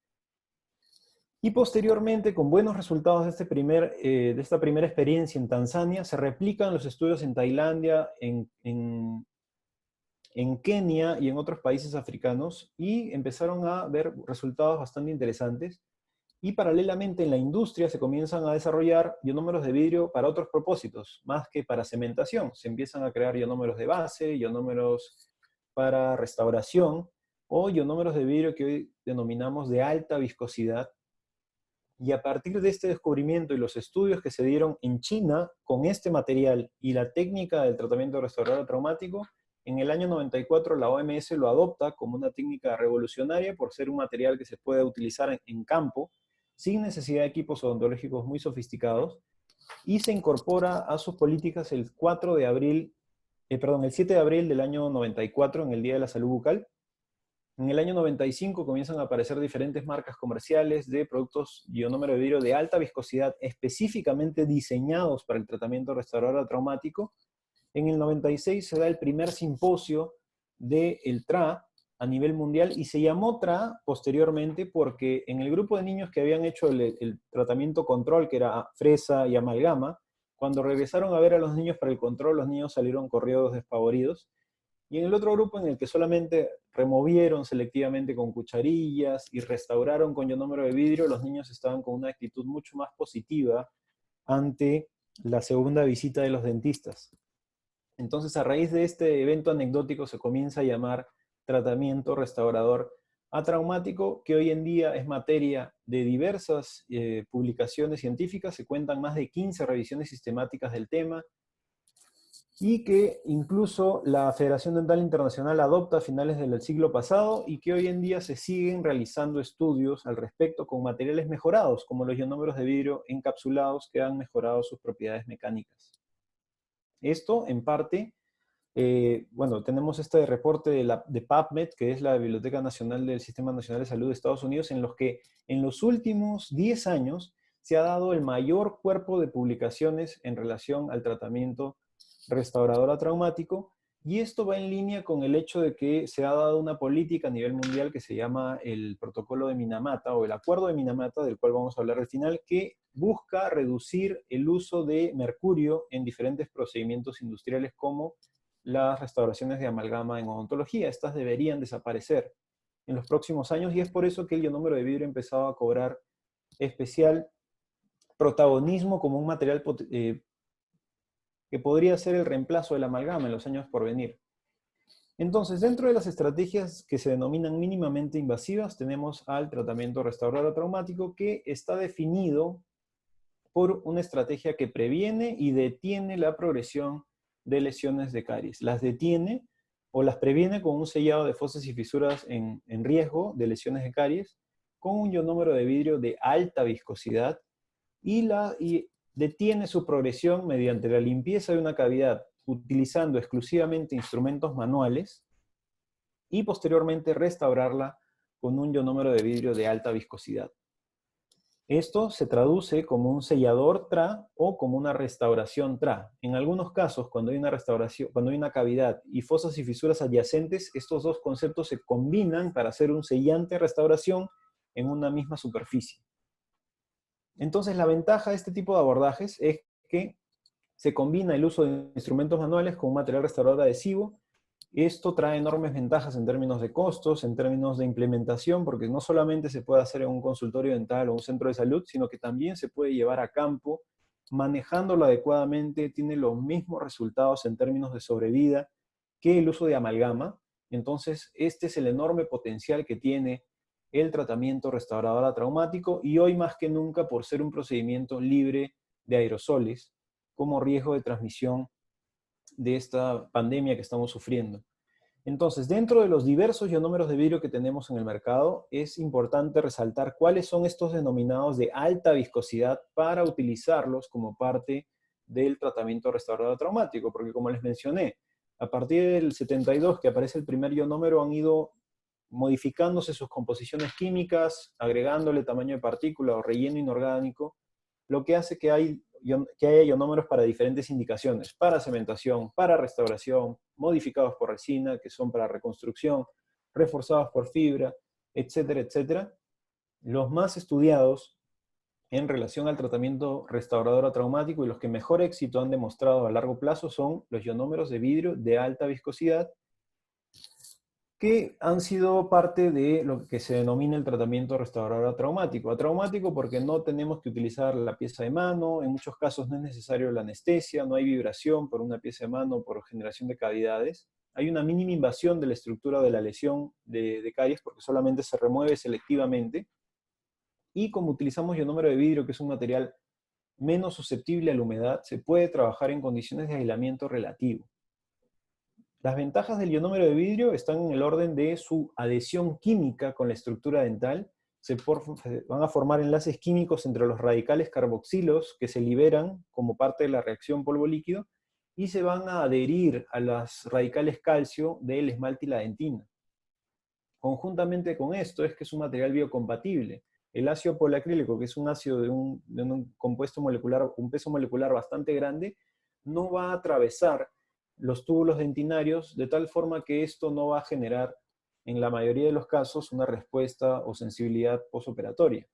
Y posteriormente, con buenos resultados de esta primera experiencia en Tanzania, se replican los estudios en Tailandia, en Kenia y en otros países africanos, y empezaron a ver resultados bastante interesantes. Y paralelamente en la industria se comienzan a desarrollar ionómeros de vidrio para otros propósitos, más que para cementación. Se empiezan a crear ionómeros de base, ionómeros para restauración, o ionómeros de vidrio que hoy denominamos de alta viscosidad. Y a partir de este descubrimiento y los estudios que se dieron en China con este material y la técnica del tratamiento restaurador traumático, en el año 94 la OMS lo adopta como una técnica revolucionaria por ser un material que se puede utilizar en campo, sin necesidad de equipos odontológicos muy sofisticados, y se incorpora a sus políticas el 7 de abril del año 94, en el Día de la Salud Bucal. En el año 95 comienzan a aparecer diferentes marcas comerciales de productos ionómero de vidrio de alta viscosidad específicamente diseñados para el tratamiento restaurador traumático. En el 96 se da el primer simposio del TRA a nivel mundial, y se llamó TRA posteriormente porque en el grupo de niños que habían hecho el tratamiento control, que era fresa y amalgama, cuando regresaron a ver a los niños para el control, los niños salieron corridos despavoridos. Y en el otro grupo, en el que solamente removieron selectivamente con cucharillas y restauraron con ionómero de vidrio, los niños estaban con una actitud mucho más positiva ante la segunda visita de los dentistas. Entonces, a raíz de este evento anecdótico se comienza a llamar tratamiento restaurador atraumático, que hoy en día es materia de diversas publicaciones científicas. Se cuentan más de 15 revisiones sistemáticas del tema, y que incluso la Federación Dental Internacional adopta a finales del siglo pasado y que hoy en día se siguen realizando estudios al respecto con materiales mejorados, como los ionómeros de vidrio encapsulados que han mejorado sus propiedades mecánicas. Esto, en parte, bueno, tenemos este reporte de PubMed, que es la Biblioteca Nacional del Sistema Nacional de Salud de Estados Unidos, en los que en los últimos 10 años se ha dado el mayor cuerpo de publicaciones en relación al tratamiento restaurador traumático, y esto va en línea con el hecho de que se ha dado una política a nivel mundial que se llama el protocolo de Minamata o el acuerdo de Minamata, del cual vamos a hablar al final, que busca reducir el uso de mercurio en diferentes procedimientos industriales como las restauraciones de amalgama en odontología. Estas deberían desaparecer en los próximos años y es por eso que el ionómero de vidrio ha empezado a cobrar especial protagonismo como un material que podría ser el reemplazo del amalgama en los años por venir. Entonces, dentro de las estrategias que se denominan mínimamente invasivas, tenemos al tratamiento restaurador traumático, que está definido por una estrategia que previene y detiene la progresión de lesiones de caries. Las detiene o las previene con un sellado de fosas y fisuras en riesgo de lesiones de caries, con un ionómero de vidrio de alta viscosidad, y detiene su progresión mediante la limpieza de una cavidad utilizando exclusivamente instrumentos manuales y posteriormente restaurarla con un ionómero de vidrio de alta viscosidad. Esto se traduce como un sellador TRA o como una restauración TRA. En algunos casos, cuando hay una restauración, cuando hay una cavidad y fosas y fisuras adyacentes, estos dos conceptos se combinan para hacer un sellante restauración en una misma superficie. Entonces, la ventaja de este tipo de abordajes es que se combina el uso de instrumentos manuales con un material restaurador adhesivo. Esto trae enormes ventajas en términos de costos, en términos de implementación, porque no solamente se puede hacer en un consultorio dental o un centro de salud, sino que también se puede llevar a campo, manejándolo adecuadamente, tiene los mismos resultados en términos de sobrevida que el uso de amalgama. Entonces, este es el enorme potencial que tiene el tratamiento restaurador traumático, y hoy más que nunca por ser un procedimiento libre de aerosoles, como riesgo de transmisión de esta pandemia que estamos sufriendo. Entonces, dentro de los diversos ionómeros de vidrio que tenemos en el mercado, es importante resaltar cuáles son estos denominados de alta viscosidad para utilizarlos como parte del tratamiento restaurador traumático, porque como les mencioné, a partir del 72 que aparece el primer ionómero, han ido modificándose sus composiciones químicas, agregándole tamaño de partícula o relleno inorgánico, lo que hace que haya ionómeros para diferentes indicaciones, para cementación, para restauración, modificados por resina, que son para reconstrucción, reforzados por fibra, etcétera, etcétera. Los más estudiados en relación al tratamiento restaurador traumático y los que mejor éxito han demostrado a largo plazo son los ionómeros de vidrio de alta viscosidad, que han sido parte de lo que se denomina el tratamiento restaurador traumático. Traumático porque no tenemos que utilizar la pieza de mano, en muchos casos no es necesario la anestesia, no hay vibración por una pieza de mano por generación de cavidades. Hay una mínima invasión de la estructura de la lesión de caries porque solamente se remueve selectivamente. Y como utilizamos ionómero de vidrio, que es un material menos susceptible a la humedad, se puede trabajar en condiciones de aislamiento relativo. Las ventajas del ionómero de vidrio están en el orden de su adhesión química con la estructura dental. Van a formar enlaces químicos entre los radicales carboxilos que se liberan como parte de la reacción polvo-líquido y se van a adherir a las radicales calcio del esmalte y la dentina. Conjuntamente con esto es que es un material biocompatible. El ácido poliacrílico, que es un ácido de un compuesto molecular, un peso molecular bastante grande, no va a atravesar los túbulos dentinarios, de tal forma que esto no va a generar, en la mayoría de los casos, una respuesta o sensibilidad postoperatoria.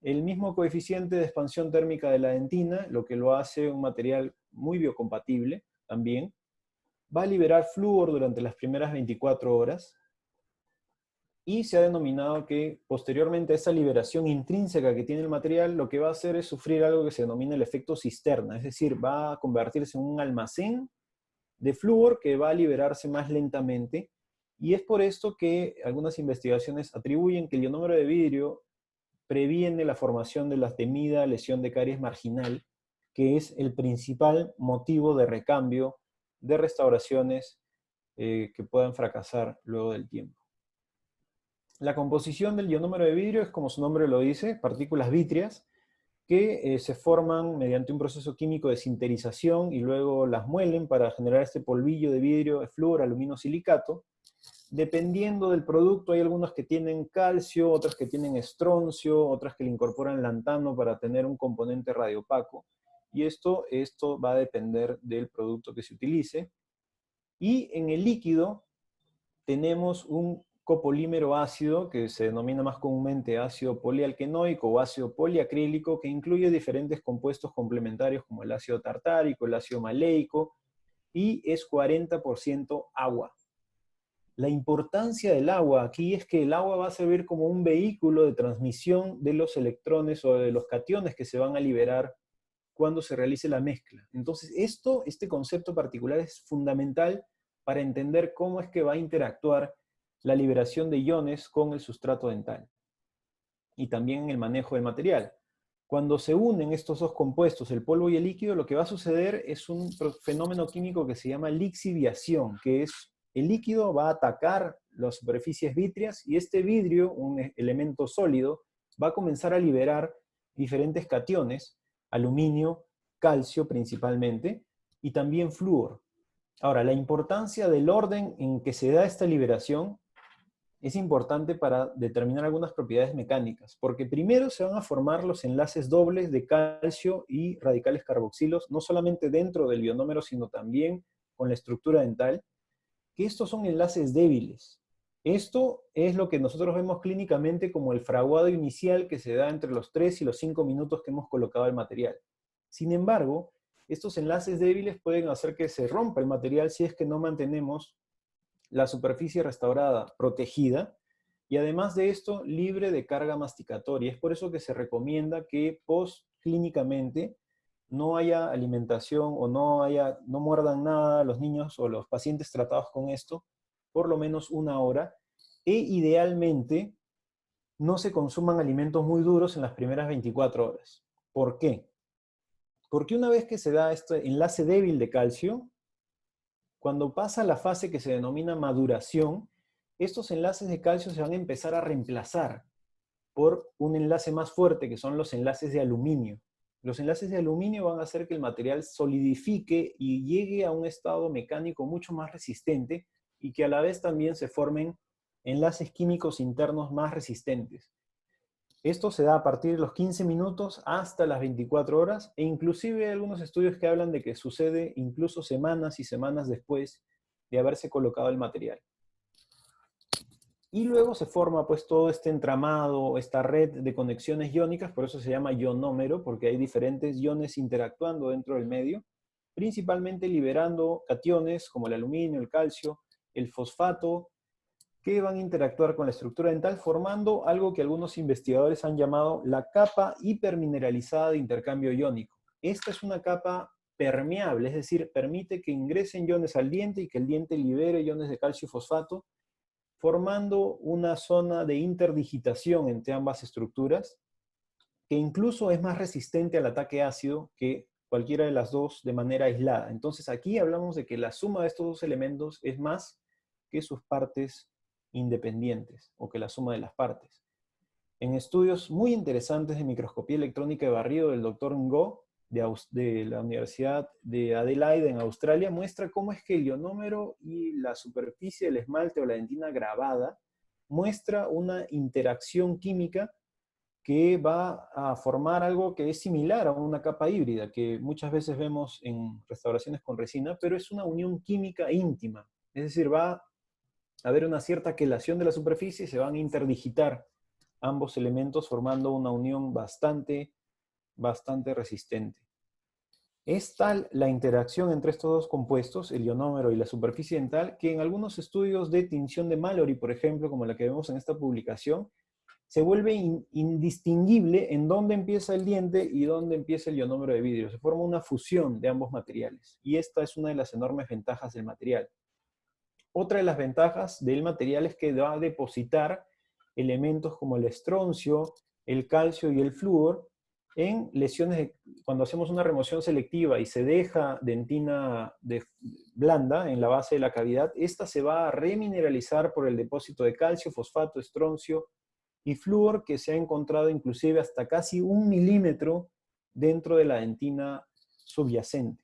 El mismo coeficiente de expansión térmica de la dentina, lo que lo hace un material muy biocompatible también, va a liberar flúor durante las primeras 24 horas, y se ha denominado que posteriormente a esa liberación intrínseca que tiene el material, lo que va a hacer es sufrir algo que se denomina el efecto cisterna, es decir, va a convertirse en un almacén de flúor que va a liberarse más lentamente, y es por esto que algunas investigaciones atribuyen que el ionómero de vidrio previene la formación de la temida lesión de caries marginal, que es el principal motivo de recambio de restauraciones que puedan fracasar luego del tiempo. La composición del ionómero de vidrio es, como su nombre lo dice, partículas vítreas que se forman mediante un proceso químico de sinterización y luego las muelen para generar este polvillo de vidrio, flúor, aluminio, silicato. Dependiendo del producto, hay algunos que tienen calcio, otros que tienen estroncio, otras que le incorporan lantano para tener un componente radiopaco. Y esto va a depender del producto que se utilice. Y en el líquido tenemos un copolímero ácido, que se denomina más comúnmente ácido polialquenoico o ácido poliacrílico, que incluye diferentes compuestos complementarios como el ácido tartárico, el ácido maleico, y es 40% agua. La importancia del agua aquí es que el agua va a servir como un vehículo de transmisión de los electrones o de los cationes que se van a liberar cuando se realice la mezcla. Entonces, este concepto particular es fundamental para entender cómo es que va a interactuar la liberación de iones con el sustrato dental. Y también el manejo del material. Cuando se unen estos dos compuestos, el polvo y el líquido, lo que va a suceder es un fenómeno químico que se llama lixiviación, que es el líquido va a atacar las superficies vítreas y este vidrio, un elemento sólido, va a comenzar a liberar diferentes cationes, aluminio, calcio principalmente, y también flúor. Ahora, la importancia del orden en que se da esta liberación es importante para determinar algunas propiedades mecánicas, porque primero se van a formar los enlaces dobles de calcio y radicales carboxilos, no solamente dentro del ionómero, sino también con la estructura dental, que estos son enlaces débiles. Esto es lo que nosotros vemos clínicamente como el fraguado inicial que se da entre los 3 y los 5 minutos que hemos colocado el material. Sin embargo, estos enlaces débiles pueden hacer que se rompa el material si es que no mantenemos la superficie restaurada protegida y además de esto libre de carga masticatoria. Es por eso que se recomienda que postclínicamente no haya alimentación o no muerdan nada los niños o los pacientes tratados con esto por lo menos 1 hora e idealmente no se consuman alimentos muy duros en las primeras 24 horas. ¿Por qué? Porque una vez que se da este enlace débil de calcio, cuando pasa la fase que se denomina maduración, estos enlaces de calcio se van a empezar a reemplazar por un enlace más fuerte, que son los enlaces de aluminio. Los enlaces de aluminio van a hacer que el material solidifique y llegue a un estado mecánico mucho más resistente y que a la vez también se formen enlaces químicos internos más resistentes. Esto se da a partir de los 15 minutos hasta las 24 horas e inclusive hay algunos estudios que hablan de que sucede incluso semanas y semanas después de haberse colocado el material. Y luego se forma pues todo este entramado, esta red de conexiones iónicas, por eso se llama ionómero, porque hay diferentes iones interactuando dentro del medio, principalmente liberando cationes como el aluminio, el calcio, el fosfato, que van a interactuar con la estructura dental formando algo que algunos investigadores han llamado la capa hipermineralizada de intercambio iónico. Esta es una capa permeable, es decir, permite que ingresen iones al diente y que el diente libere iones de calcio y fosfato, formando una zona de interdigitación entre ambas estructuras, que incluso es más resistente al ataque ácido que cualquiera de las dos de manera aislada. Entonces aquí hablamos de que la suma de estos dos elementos es más que sus partes independientes, o que la suma de las partes. En estudios muy interesantes de microscopía electrónica de barrido del Dr. Ngo, de la Universidad de Adelaide en Australia, muestra cómo es que el ionómero y la superficie del esmalte o la dentina grabada muestra una interacción química que va a formar algo que es similar a una capa híbrida, que muchas veces vemos en restauraciones con resina, pero es una unión química íntima. Es decir, va a haber una cierta quelación de la superficie y se van a interdigitar ambos elementos formando una unión bastante resistente. Es tal la interacción entre estos dos compuestos, el ionómero y la superficie dental, que en algunos estudios de tinción de Mallory, por ejemplo, como la que vemos en esta publicación, se vuelve indistinguible en dónde empieza el diente y dónde empieza el ionómero de vidrio. Se forma una fusión de ambos materiales. Y esta es una de las enormes ventajas del material. Otra de las ventajas del material es que va a depositar elementos como el estroncio, el calcio y el flúor en lesiones, cuando hacemos una remoción selectiva y se deja dentina blanda en la base de la cavidad, esta se va a remineralizar por el depósito de calcio, fosfato, estroncio y flúor que se ha encontrado inclusive hasta casi 1 milímetro dentro de la dentina subyacente.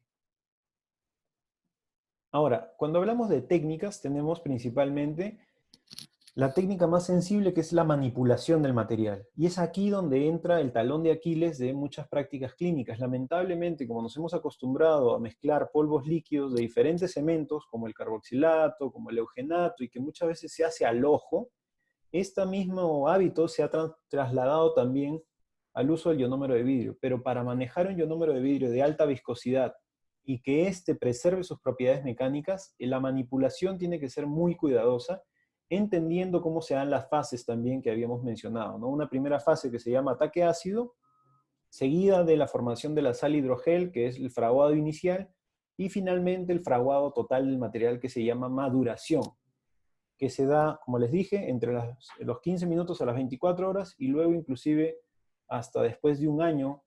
Ahora, cuando hablamos de técnicas, tenemos principalmente la técnica más sensible, que es la manipulación del material. Y es aquí donde entra el talón de Aquiles de muchas prácticas clínicas. Lamentablemente, como nos hemos acostumbrado a mezclar polvos líquidos de diferentes cementos, como el carboxilato, como el eugenato, y que muchas veces se hace al ojo, este mismo hábito se ha trasladado también al uso del ionómero de vidrio. Pero para manejar un ionómero de vidrio de alta viscosidad y que éste preserve sus propiedades mecánicas, la manipulación tiene que ser muy cuidadosa, entendiendo cómo se dan las fases también que habíamos mencionado, ¿no? Una primera fase que se llama ataque ácido, seguida de la formación de la sal hidrogel, que es el fraguado inicial, y finalmente el fraguado total del material, que se llama maduración, que se da, como les dije, entre los 15 minutos a las 24 horas y luego inclusive hasta después de un año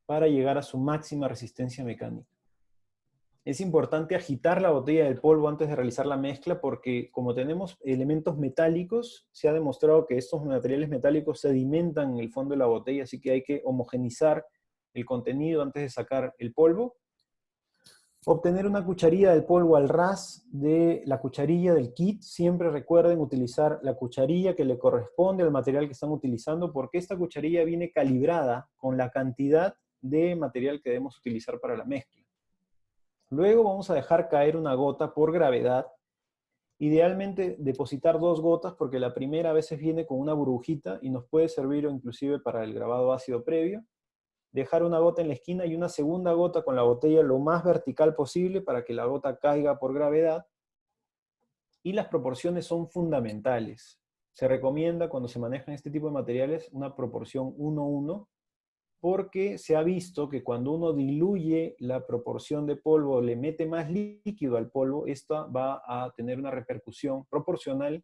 para llegar a su máxima resistencia mecánica. Es importante agitar la botella del polvo antes de realizar la mezcla porque como tenemos elementos metálicos, se ha demostrado que estos materiales metálicos sedimentan en el fondo de la botella, así que hay que homogenizar el contenido antes de sacar el polvo. Obtener una cucharilla del polvo al ras de la cucharilla del kit. Siempre recuerden utilizar la cucharilla que le corresponde al material que están utilizando porque esta cucharilla viene calibrada con la cantidad de material que debemos utilizar para la mezcla. Luego vamos a dejar caer una gota por gravedad. Idealmente depositar 2 gotas porque la primera a veces viene con una burbujita y nos puede servir inclusive para el grabado ácido previo. Dejar una gota en la esquina y una segunda gota con la botella lo más vertical posible para que la gota caiga por gravedad. Y las proporciones son fundamentales. Se recomienda cuando se manejan este tipo de materiales una proporción 1:1, porque se ha visto que cuando uno diluye la proporción de polvo, le mete más líquido al polvo, esta va a tener una repercusión proporcional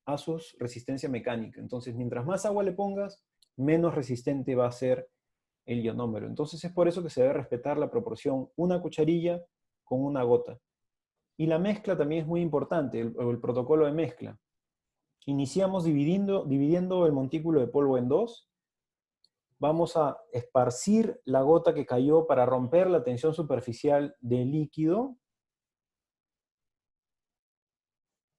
a su resistencia mecánica. Entonces, mientras más agua le pongas, menos resistente va a ser el ionómero. Entonces, es por eso que se debe respetar la proporción 1 cucharilla con 1 gota. Y la mezcla también es muy importante, el protocolo de mezcla. Iniciamos dividiendo el montículo de polvo en 2. Vamos a esparcir la gota que cayó para romper la tensión superficial del líquido.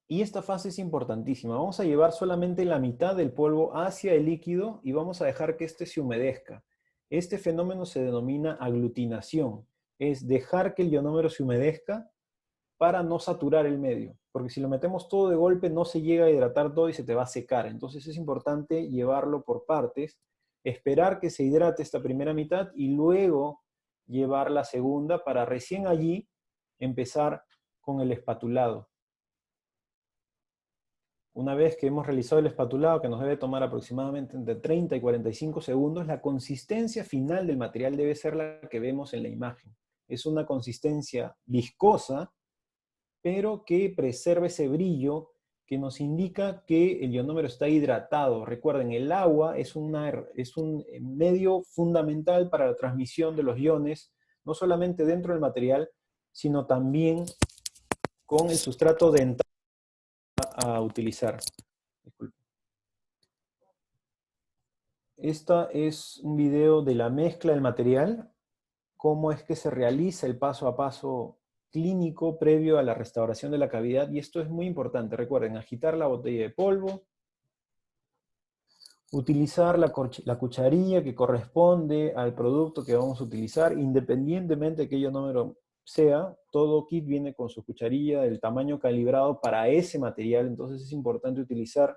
Y esta fase es importantísima. Vamos a llevar solamente la mitad del polvo hacia el líquido y vamos a dejar que este se humedezca. Este fenómeno se denomina aglutinación. Es dejar que el ionómero se humedezca para no saturar el medio. Porque si lo metemos todo de golpe no se llega a hidratar todo y se te va a secar. Entonces es importante llevarlo por partes, esperar que se hidrate esta primera mitad y luego llevar la segunda para recién allí empezar con el espatulado. Una vez que hemos realizado el espatulado, que nos debe tomar aproximadamente entre 30 y 45 segundos, la consistencia final del material debe ser la que vemos en la imagen. Es una consistencia viscosa, pero que preserve ese brillo que nos indica que el ionómero está hidratado. Recuerden, el agua es un medio fundamental para la transmisión de los iones, no solamente dentro del material, sino también con el sustrato dental a utilizar. Disculpe. Esta es un video de la mezcla del material, cómo es que se realiza el paso a paso clínico previo a la restauración de la cavidad, y esto es muy importante. Recuerden, agitar la botella de polvo, utilizar la cucharilla que corresponde al producto que vamos a utilizar, independientemente de qué ionómero sea, todo kit viene con su cucharilla del tamaño calibrado para ese material, entonces es importante utilizar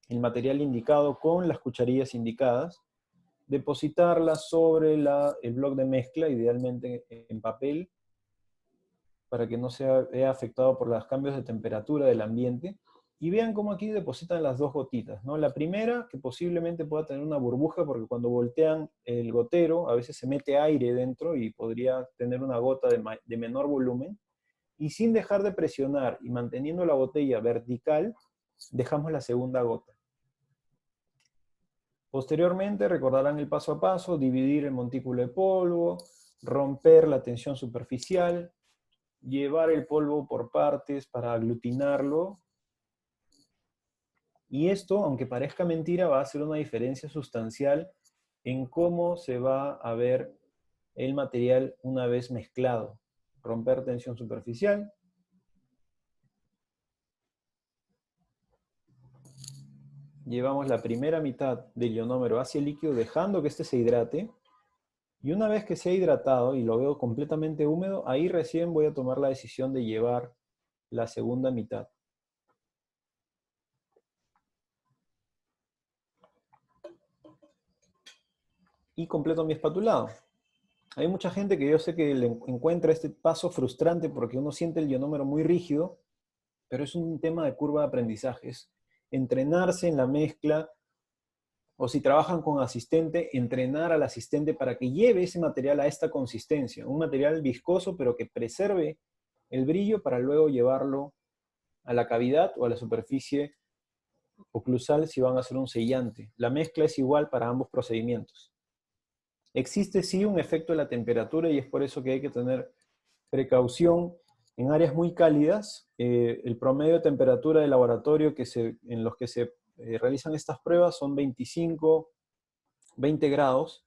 el material indicado con las cucharillas indicadas, depositarlas sobre el bloc de mezcla, idealmente en papel, para que no se vea afectado por los cambios de temperatura del ambiente. Y vean cómo aquí depositan las 2 gotitas, ¿no? La primera, que posiblemente pueda tener una burbuja, porque cuando voltean el gotero, a veces se mete aire dentro y podría tener una gota de menor volumen. Y sin dejar de presionar y manteniendo la botella vertical, dejamos la segunda gota. Posteriormente recordarán el paso a paso, dividir el montículo de polvo, romper la tensión superficial, llevar el polvo por partes para aglutinarlo. Y esto, aunque parezca mentira, va a hacer una diferencia sustancial en cómo se va a ver el material una vez mezclado. Romper tensión superficial. Llevamos la primera mitad del ionómero hacia el líquido, dejando que este se hidrate. Y una vez que se ha hidratado y lo veo completamente húmedo, ahí recién voy a tomar la decisión de llevar la segunda mitad. Y completo mi espatulado. Hay mucha gente que yo sé que le encuentra este paso frustrante porque uno siente el ionómero muy rígido, pero es un tema de curva de aprendizaje. Es entrenarse en la mezcla, o si trabajan con asistente, entrenar al asistente para que lleve ese material a esta consistencia. Un material viscoso, pero que preserve el brillo para luego llevarlo a la cavidad o a la superficie oclusal si van a hacer un sellante. La mezcla es igual para ambos procedimientos. Existe sí un efecto de la temperatura y es por eso que hay que tener precaución en áreas muy cálidas. El promedio de temperatura de laboratorio en los que se realizan estas pruebas son 25, 20 grados.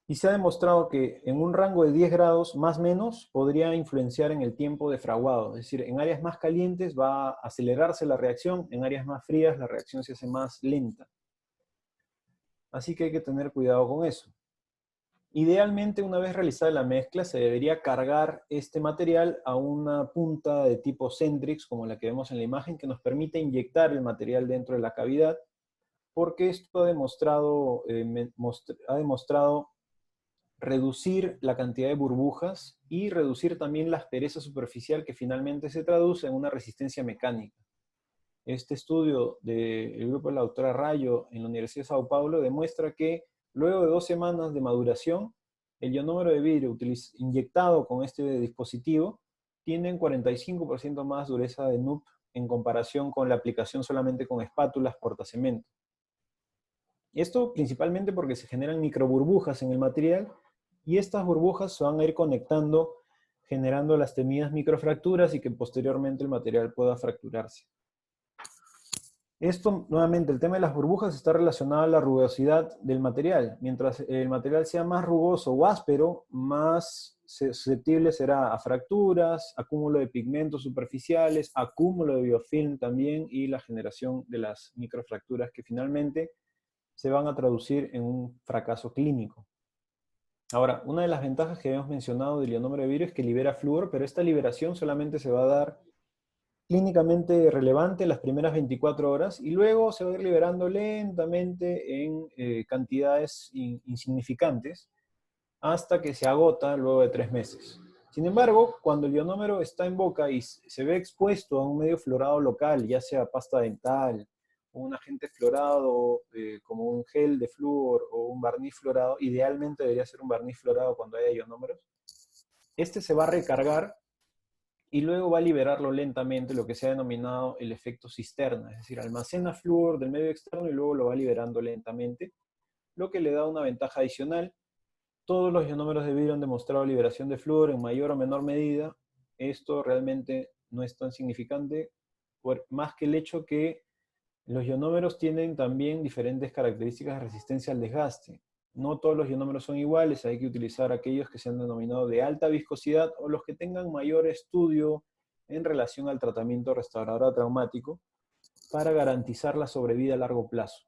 Y se ha demostrado que en un rango de 10 grados más o menos podría influenciar en el tiempo de fraguado. Es decir, en áreas más calientes va a acelerarse la reacción, en áreas más frías la reacción se hace más lenta. Así que hay que tener cuidado con eso. Idealmente, una vez realizada la mezcla, se debería cargar este material a una punta de tipo Centrix, como la que vemos en la imagen, que nos permite inyectar el material dentro de la cavidad, porque esto ha demostrado reducir la cantidad de burbujas y reducir también la aspereza superficial que finalmente se traduce en una resistencia mecánica. Este estudio del grupo de la doctora Rayo en la Universidad de Sao Paulo demuestra que luego de 2 semanas de maduración, el ionómero de vidrio inyectado con este dispositivo tiene un 45% más dureza de NUP en comparación con la aplicación solamente con espátulas portacemento. Esto principalmente porque se generan microburbujas en el material y estas burbujas se van a ir conectando, generando las temidas microfracturas y que posteriormente el material pueda fracturarse. Esto, nuevamente, el tema de las burbujas está relacionado a la rugosidad del material. Mientras el material sea más rugoso o áspero, más susceptible será a fracturas, acúmulo de pigmentos superficiales, acúmulo de biofilm también y la generación de las microfracturas que finalmente se van a traducir en un fracaso clínico. Ahora, una de las ventajas que habíamos mencionado del ionómero de vidrio es que libera flúor, pero esta liberación solamente se va a dar clínicamente relevante las primeras 24 horas y luego se va a ir liberando lentamente en cantidades insignificantes hasta que se agota luego de 3 meses. Sin embargo, cuando el ionómero está en boca y se ve expuesto a un medio fluorado local, ya sea pasta dental, o un agente fluorado como un gel de flúor o un barniz fluorado, idealmente debería ser un barniz fluorado cuando haya ionómeros, este se va a recargar y luego va a liberarlo lentamente, lo que se ha denominado el efecto cisterna, es decir, almacena flúor del medio externo y luego lo va liberando lentamente, lo que le da una ventaja adicional. Todos los ionómeros de vidrio han demostrado liberación de flúor en mayor o menor medida. Esto realmente no es tan significante, más que el hecho que los ionómeros tienen también diferentes características de resistencia al desgaste. No todos los ionómeros son iguales, hay que utilizar aquellos que se han denominado de alta viscosidad o los que tengan mayor estudio en relación al tratamiento restaurador traumático para garantizar la sobrevida a largo plazo.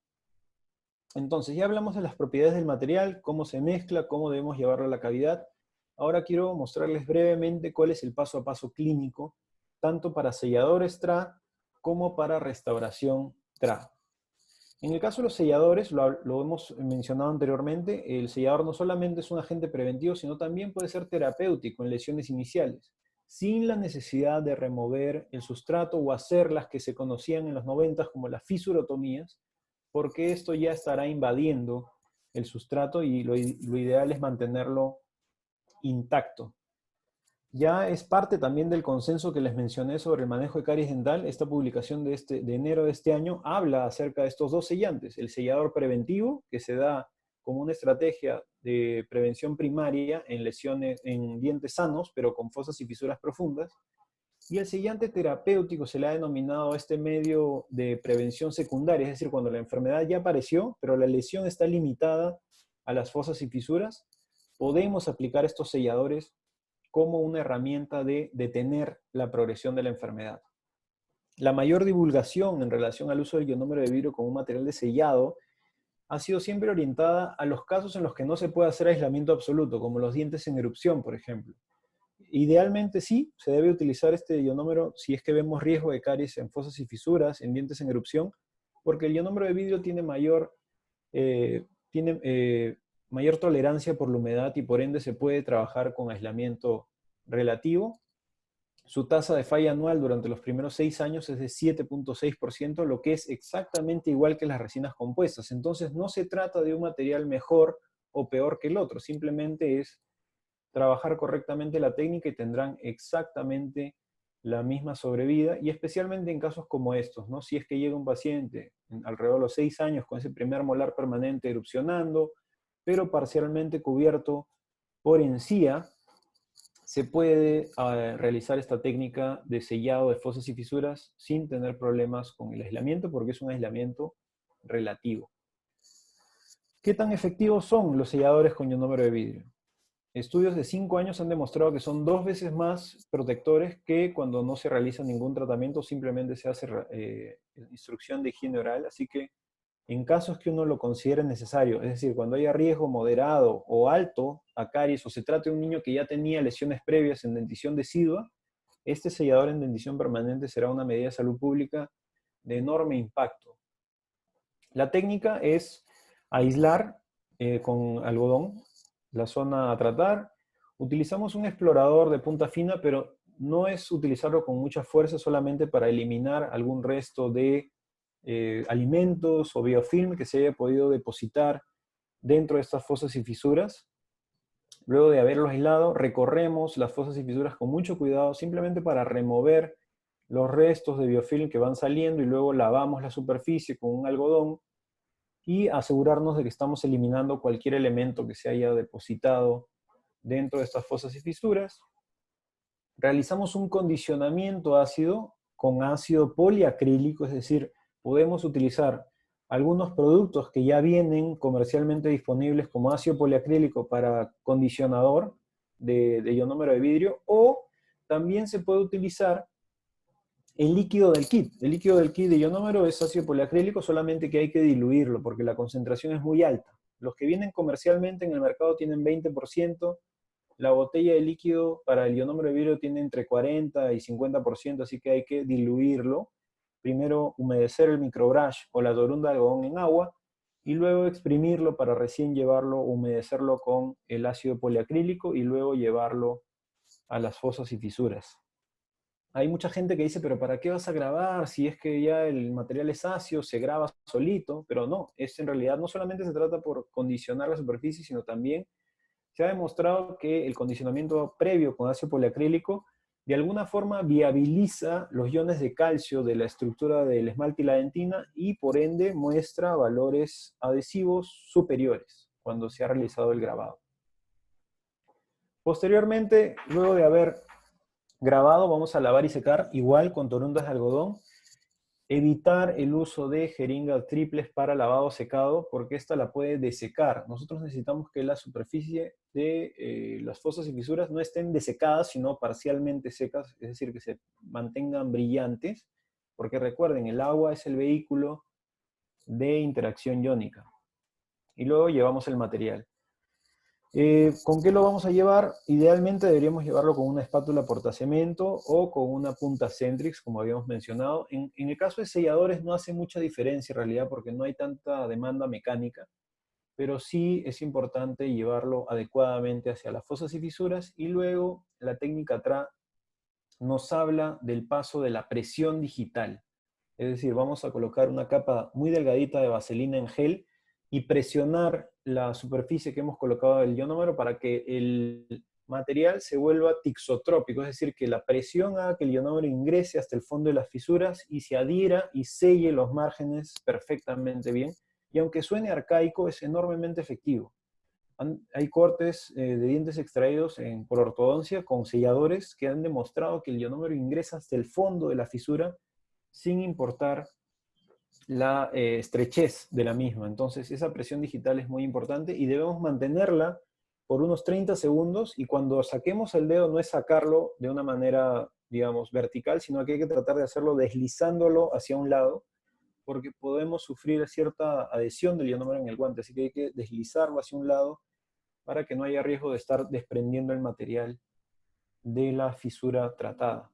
Entonces, ya hablamos de las propiedades del material, cómo se mezcla, cómo debemos llevarlo a la cavidad. Ahora quiero mostrarles brevemente cuál es el paso a paso clínico, tanto para selladores TRA como para restauración TRA. En el caso de los selladores, lo hemos mencionado anteriormente, el sellador no solamente es un agente preventivo, sino también puede ser terapéutico en lesiones iniciales, sin la necesidad de remover el sustrato o hacer las que se conocían en los 90 como las fisurotomías, porque esto ya estará invadiendo el sustrato y lo ideal es mantenerlo intacto. Ya es parte también del consenso que les mencioné sobre el manejo de caries dental. Esta publicación de enero de este año habla acerca de estos dos sellantes. El sellador preventivo, que se da como una estrategia de prevención primaria en lesiones, en dientes sanos, pero con fosas y fisuras profundas. Y el sellante terapéutico se le ha denominado este medio de prevención secundaria, es decir, cuando la enfermedad ya apareció, pero la lesión está limitada a las fosas y fisuras, podemos aplicar estos selladores como una herramienta de detener la progresión de la enfermedad. La mayor divulgación en relación al uso del ionómero de vidrio como un material de sellado ha sido siempre orientada a los casos en los que no se puede hacer aislamiento absoluto, como los dientes en erupción, por ejemplo. Idealmente sí, se debe utilizar este ionómero si es que vemos riesgo de caries en fosas y fisuras, en dientes en erupción, porque el ionómero de vidrio eh, tiene, mayor tolerancia por la humedad y por ende se puede trabajar con aislamiento relativo. Su tasa de falla anual durante los primeros 6 años es de 7.6%, lo que es exactamente igual que las resinas compuestas. Entonces no se trata de un material mejor o peor que el otro, simplemente es trabajar correctamente la técnica y tendrán exactamente la misma sobrevida, y especialmente en casos como estos, ¿no? Si es que llega un paciente alrededor de los 6 años con ese primer molar permanente erupcionando, pero parcialmente cubierto por encía, se puede realizar esta técnica de sellado de fosas y fisuras sin tener problemas con el aislamiento, porque es un aislamiento relativo. ¿Qué tan efectivos son los selladores con ionómero de vidrio? Estudios de 5 años han demostrado que son 2 veces más protectores que cuando no se realiza ningún tratamiento, simplemente se hace instrucción de higiene oral, así que en casos que uno lo considere necesario, es decir, cuando haya riesgo moderado o alto a caries o se trate de un niño que ya tenía lesiones previas en dentición decidua, este sellador en dentición permanente será una medida de salud pública de enorme impacto. La técnica es aislar con algodón la zona a tratar. Utilizamos un explorador de punta fina, pero no es utilizarlo con mucha fuerza, solamente para eliminar algún resto de alimentos o biofilm que se haya podido depositar dentro de estas fosas y fisuras. Luego de haberlo aislado, recorremos las fosas y fisuras con mucho cuidado, simplemente para remover los restos de biofilm que van saliendo, y luego lavamos la superficie con un algodón y asegurarnos de que estamos eliminando cualquier elemento que se haya depositado dentro de estas fosas y fisuras. Realizamos un condicionamiento ácido con ácido poliacrílico, es decir, podemos utilizar algunos productos que ya vienen comercialmente disponibles como ácido poliacrílico para condicionador de ionómero de vidrio, o también se puede utilizar el líquido del kit. El líquido del kit de ionómero es ácido poliacrílico, solamente que hay que diluirlo porque la concentración es muy alta. Los que vienen comercialmente en el mercado tienen 20%, la botella de líquido para el ionómero de vidrio tiene entre 40 y 50%, así que hay que diluirlo. Primero humedecer el microbrush o la dorunda de algodón en agua, y luego exprimirlo para recién llevarlo, humedecerlo con el ácido poliacrílico y luego llevarlo a las fosas y fisuras. Hay mucha gente que dice, pero ¿para qué vas a grabar si es que ya el material es ácido, se graba solito? Pero no, es en realidad no solamente se trata por condicionar la superficie, sino también se ha demostrado que el condicionamiento previo con ácido poliacrílico de alguna forma viabiliza los iones de calcio de la estructura del esmalte y la dentina, y por ende muestra valores adhesivos superiores cuando se ha realizado el grabado. Posteriormente, luego de haber grabado, vamos a lavar y secar igual con torundas de algodón. Evitar el uso de jeringas triples para lavado secado, porque esta la puede desecar. Nosotros necesitamos que la superficie de las fosas y fisuras no estén desecadas, sino parcialmente secas, es decir, que se mantengan brillantes, porque recuerden, el agua es el vehículo de interacción iónica. Y luego llevamos el material. ¿Con qué lo vamos a llevar? Idealmente deberíamos llevarlo con una espátula portacemento o con una punta Centrix, como habíamos mencionado. En el caso de selladores no hace mucha diferencia en realidad, porque no hay tanta demanda mecánica, pero sí es importante llevarlo adecuadamente hacia las fosas y fisuras. Y luego la técnica TRA nos habla del paso de la presión digital. Es decir, vamos a colocar una capa muy delgadita de vaselina en gel y presionar la superficie que hemos colocado del ionómero para que material se vuelva tixotrópico, es decir, que la presión haga que el ionómero ingrese hasta el fondo de las fisuras y se adhiera y selle los márgenes perfectamente bien. Y aunque suene arcaico, es enormemente efectivo. Hay cortes de dientes extraídos por ortodoncia con selladores que han demostrado que el ionómero ingresa hasta el fondo de la fisura sin importar la estrechez de la misma. Entonces, esa presión digital es muy importante y debemos mantenerla por unos 30 segundos, y cuando saquemos el dedo no es sacarlo de una manera, digamos, vertical, sino que hay que tratar de hacerlo deslizándolo hacia un lado, porque podemos sufrir cierta adhesión del ionómero en el guante, así que hay que deslizarlo hacia un lado para que no haya riesgo de estar desprendiendo el material de la fisura tratada.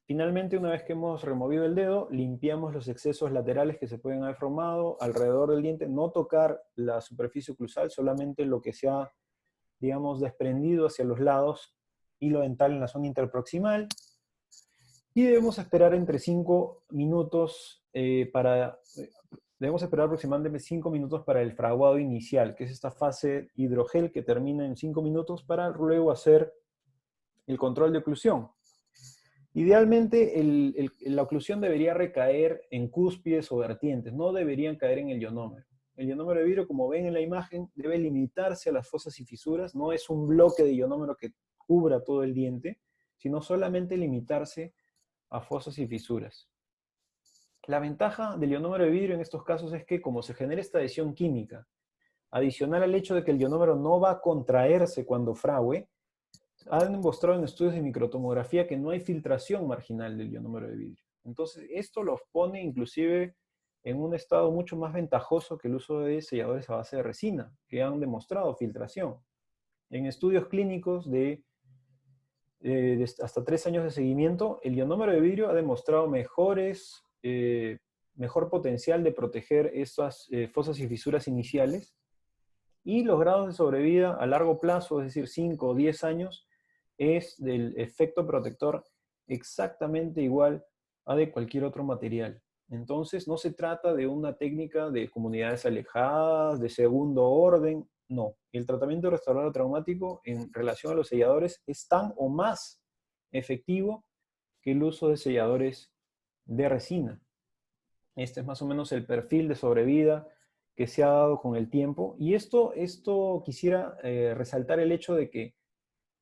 Finalmente, una vez que hemos removido el dedo, limpiamos los excesos laterales que se pueden haber formado alrededor del diente, no tocar la superficie oclusal, solamente lo que se ha, digamos, desprendido hacia los lados, hilo dental en la zona interproximal. Y debemos esperar entre 5 minutos debemos esperar aproximadamente 5 minutos para el fraguado inicial, que es esta fase hidrogel que termina en 5 minutos para luego hacer el control de oclusión. Idealmente, la oclusión debería recaer en cúspides o vertientes, no deberían caer en el ionómero. El ionómero de vidrio, como ven en la imagen, debe limitarse a las fosas y fisuras, no es un bloque de ionómero que cubra todo el diente, sino solamente limitarse a fosas y fisuras. La ventaja del ionómero de vidrio en estos casos es que, como se genera esta adhesión química, adicional al hecho de que el ionómero no va a contraerse cuando fragüe, han demostrado en estudios de microtomografía que no hay filtración marginal del ionómero de vidrio. Entonces, esto los pone inclusive en un estado mucho más ventajoso que el uso de selladores a base de resina, que han demostrado filtración. En estudios clínicos de hasta 3 años de seguimiento, el ionómero de vidrio ha demostrado mejor potencial de proteger estas fosas y fisuras iniciales, y los grados de sobrevida a largo plazo, es decir, 5 o 10 años, es del efecto protector exactamente igual a de cualquier otro material. Entonces, no se trata de una técnica de comunidades alejadas, de segundo orden, no. El tratamiento restaurador traumático en relación a los selladores es tan o más efectivo que el uso de selladores de resina. Este es más o menos el perfil de sobrevida que se ha dado con el tiempo. Y esto quisiera resaltar el hecho de que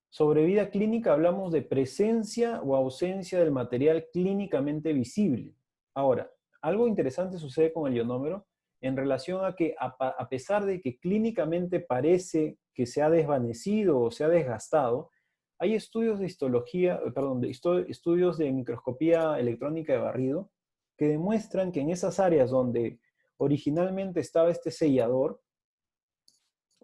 sobre vida clínica hablamos de presencia o ausencia del material clínicamente visible. Ahora, algo interesante sucede con el ionómero en relación a que a pesar de que clínicamente parece que se ha desvanecido o se ha desgastado, hay estudios de estudios de microscopía electrónica de barrido que demuestran que en esas áreas donde originalmente estaba este sellador,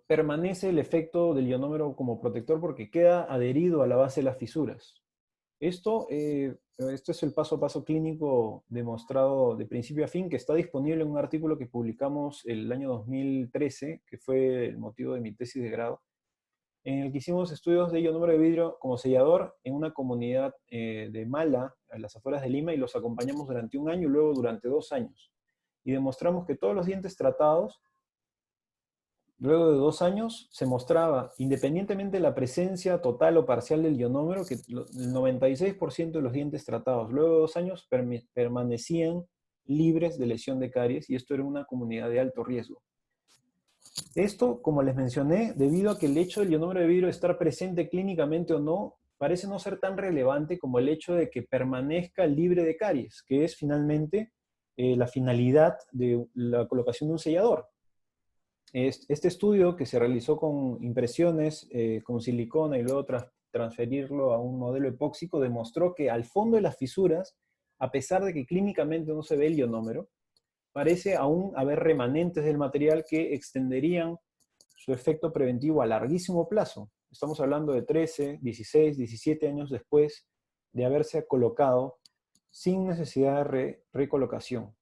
permanece el efecto del ionómero como protector porque queda adherido a la base de las fisuras. Esto es el paso a paso clínico demostrado de principio a fin, que está disponible en un artículo que publicamos el año 2013, que fue el motivo de mi tesis de grado, en el que hicimos estudios de ionómero de vidrio como sellador en una comunidad de Mala, a las afueras de Lima, y los acompañamos durante 1 año y luego durante 2 años. Y demostramos que todos los dientes tratados, luego de 2 años, se mostraba, independientemente de la presencia total o parcial del ionómero, que el 96% de los dientes tratados luego de 2 años permanecían libres de lesión de caries, y esto era una comunidad de alto riesgo. Esto, como les mencioné, debido a que el hecho del ionómero de vidrio estar presente clínicamente o no, parece no ser tan relevante como el hecho de que permanezca libre de caries, que es finalmente la finalidad de la colocación de un sellador. Este estudio, que se realizó con impresiones con silicona y luego transferirlo a un modelo epóxico, demostró que al fondo de las fisuras, a pesar de que clínicamente no se ve el ionómero, parece aún haber remanentes del material que extenderían su efecto preventivo a larguísimo plazo. Estamos hablando de 13, 16, 17 años después de haberse colocado sin necesidad de recolocación.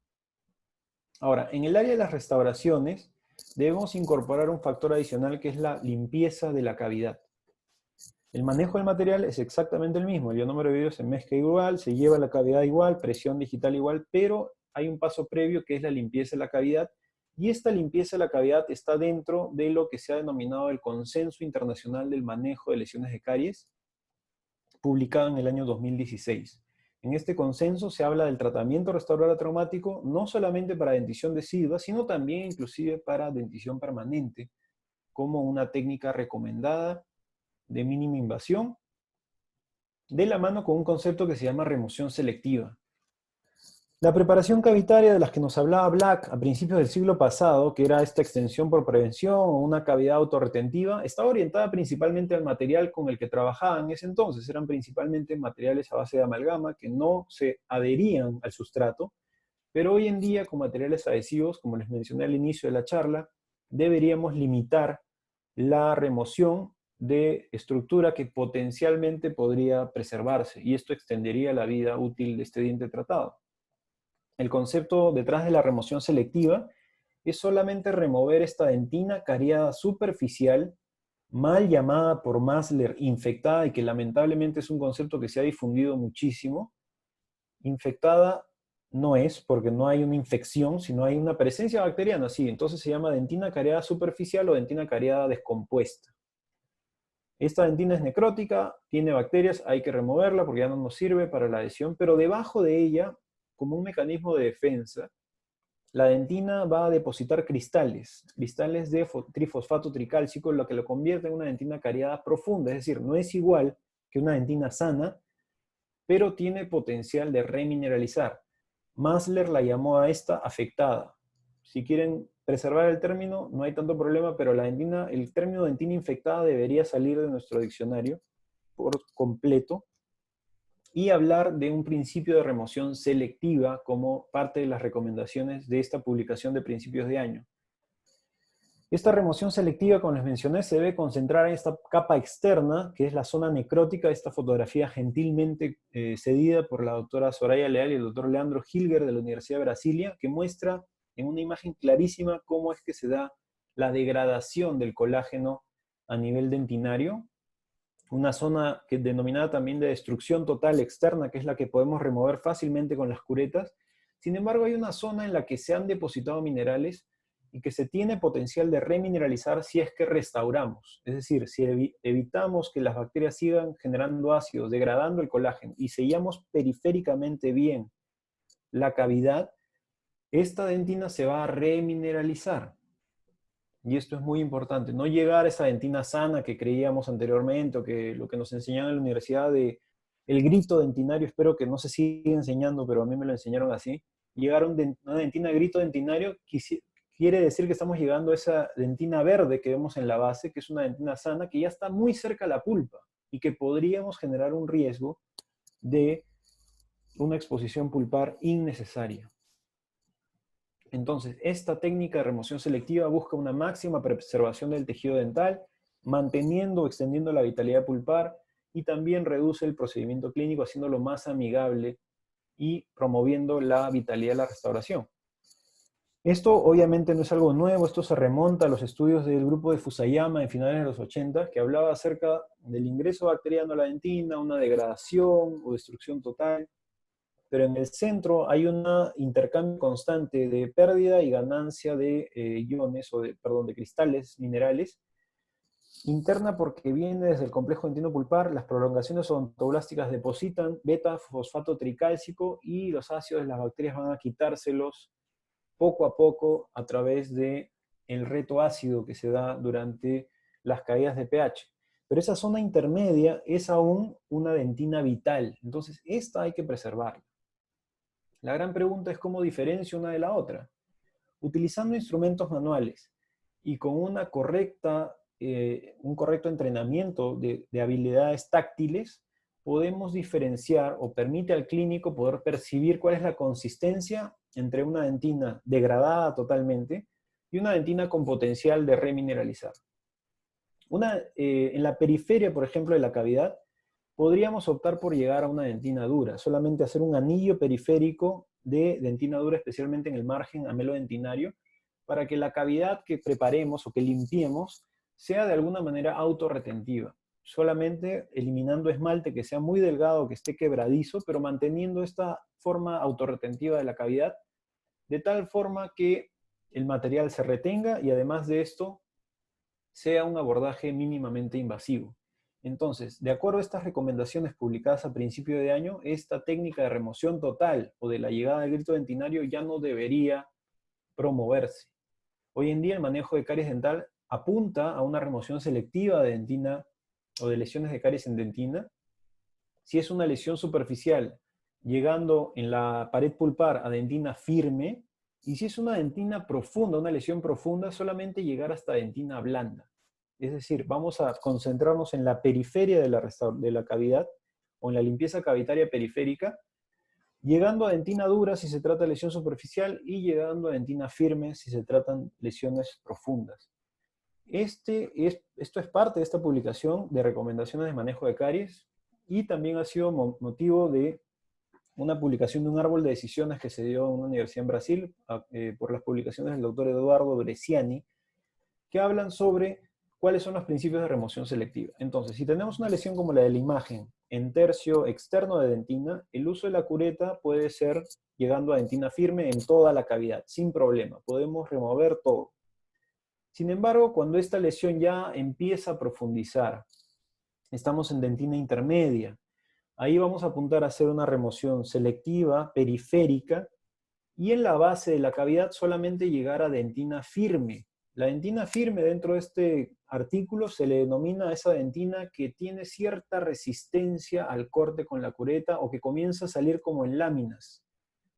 Ahora, en el área de las restauraciones, debemos incorporar un factor adicional que es la limpieza de la cavidad. El manejo del material es exactamente el mismo. El ionómero de vidrio se mezcla igual, se lleva la cavidad igual, presión digital igual, pero hay un paso previo que es la limpieza de la cavidad, Y esta limpieza de la cavidad está dentro de lo que se ha denominado el Consenso Internacional del Manejo de Lesiones de Caries, publicado en el año 2016. En este consenso se habla del tratamiento restaurador traumático no solamente para dentición decidua, sino también inclusive para dentición permanente, como una técnica recomendada de mínima invasión, de la mano con un concepto que se llama remoción selectiva. La preparación cavitaria de las que nos hablaba Black a principios del siglo pasado, que era esta extensión por prevención o una cavidad autorretentiva, estaba orientada principalmente al material con el que trabajaban en ese entonces. Eran principalmente materiales a base de amalgama que no se adherían al sustrato, pero hoy en día con materiales adhesivos, como les mencioné al inicio de la charla, deberíamos limitar la remoción de estructura que potencialmente podría preservarse, y esto extendería la vida útil de este diente tratado. El concepto detrás de la remoción selectiva es solamente remover esta dentina cariada superficial, mal llamada por Masler infectada, y que lamentablemente es un concepto que se ha difundido muchísimo. Infectada no es porque no hay una infección, sino hay una presencia bacteriana, sí, entonces se llama dentina cariada superficial o dentina cariada descompuesta. Esta dentina es necrótica, tiene bacterias, hay que removerla porque ya no nos sirve para la adhesión, pero debajo de ella, como un mecanismo de defensa, la dentina va a depositar cristales de trifosfato tricálcico, lo que lo convierte en una dentina cariada profunda, es decir, no es igual que una dentina sana, pero tiene potencial de remineralizar. Masler la llamó a esta afectada. Si quieren preservar el término, no hay tanto problema, pero el término dentina infectada debería salir de nuestro diccionario por completo, y hablar de un principio de remoción selectiva como parte de las recomendaciones de esta publicación de principios de año. Esta remoción selectiva, como les mencioné, se debe concentrar en esta capa externa, que es la zona necrótica. Esta fotografía gentilmente cedida por la doctora Soraya Leal y el doctor Leandro Hilger de la Universidad de Brasilia, que muestra en una imagen clarísima cómo es que se da la degradación del colágeno a nivel dentinario. Una zona que denominada también de destrucción total externa, que es la que podemos remover fácilmente con las curetas. Sin embargo, hay una zona en la que se han depositado minerales y que se tiene potencial de remineralizar si es que restauramos. Es decir, si evitamos que las bacterias sigan generando ácidos, degradando el colágeno, y sellamos periféricamente bien la cavidad, esta dentina se va a remineralizar. Y esto es muy importante, no llegar a esa dentina sana que creíamos anteriormente, o que lo que nos enseñaban en la universidad de el grito dentinario. Espero que no se siga enseñando, pero a mí me lo enseñaron así. Llegar a una dentina grito dentinario quiere decir que estamos llegando a esa dentina verde que vemos en la base, que es una dentina sana, que ya está muy cerca a la pulpa, y que podríamos generar un riesgo de una exposición pulpar innecesaria. Entonces, esta técnica de remoción selectiva busca una máxima preservación del tejido dental, manteniendo o extendiendo la vitalidad pulpar, y también reduce el procedimiento clínico, haciéndolo más amigable y promoviendo la vitalidad de la restauración. Esto obviamente no es algo nuevo, esto se remonta a los estudios del grupo de Fusayama en finales de los 80, que hablaba acerca del ingreso bacteriano a la dentina, una degradación o destrucción total, pero en el centro hay un intercambio constante de pérdida y ganancia de iones, de cristales minerales, interna porque viene desde el complejo dentino-pulpar. Las prolongaciones odontoblásticas depositan beta-fosfato tricálcico, y los ácidos de las bacterias van a quitárselos poco a poco a través del reto ácido que se da durante las caídas de pH. Pero esa zona intermedia es aún una dentina vital, entonces esta hay que preservarla. La gran pregunta es cómo diferencia una de la otra. Utilizando instrumentos manuales y con un correcto entrenamiento de habilidades táctiles, podemos diferenciar, o permite al clínico poder percibir cuál es la consistencia entre una dentina degradada totalmente y una dentina con potencial de remineralizar. En la periferia, por ejemplo, de la cavidad, podríamos optar por llegar a una dentina dura, solamente hacer un anillo periférico de dentina dura, especialmente en el margen amelodentinario, para que la cavidad que preparemos o que limpiemos sea de alguna manera autorretentiva, solamente eliminando esmalte que sea muy delgado, que esté quebradizo, pero manteniendo esta forma autorretentiva de la cavidad, de tal forma que el material se retenga y además de esto sea un abordaje mínimamente invasivo. Entonces, de acuerdo a estas recomendaciones publicadas a principio de año, esta técnica de remoción total o de la llegada del grito dentinario ya no debería promoverse. Hoy en día el manejo de caries dental apunta a una remoción selectiva de dentina o de lesiones de caries en dentina. Si es una lesión superficial, llegando en la pared pulpar a dentina firme, y si es una dentina profunda, una lesión profunda, solamente llegar hasta dentina blanda. Es decir, vamos a concentrarnos en la periferia de la cavidad o en la limpieza cavitaria periférica, llegando a dentina dura si se trata de lesión superficial y llegando a dentina firme si se tratan lesiones profundas. Esto es parte de esta publicación de recomendaciones de manejo de caries y también ha sido motivo de una publicación de un árbol de decisiones que se dio en una universidad en Brasil por las publicaciones del doctor Eduardo Bresciani, que hablan sobre cuáles son los principios de remoción selectiva. Entonces, si tenemos una lesión como la de la imagen en tercio externo de dentina, el uso de la cureta puede ser llegando a dentina firme en toda la cavidad, sin problema. Podemos remover todo. Sin embargo, cuando esta lesión ya empieza a profundizar, estamos en dentina intermedia, ahí vamos a apuntar a hacer una remoción selectiva, periférica, y en la base de la cavidad solamente llegar a dentina firme. La dentina firme dentro de este artículo se le denomina a esa dentina que tiene cierta resistencia al corte con la cureta o que comienza a salir como en láminas.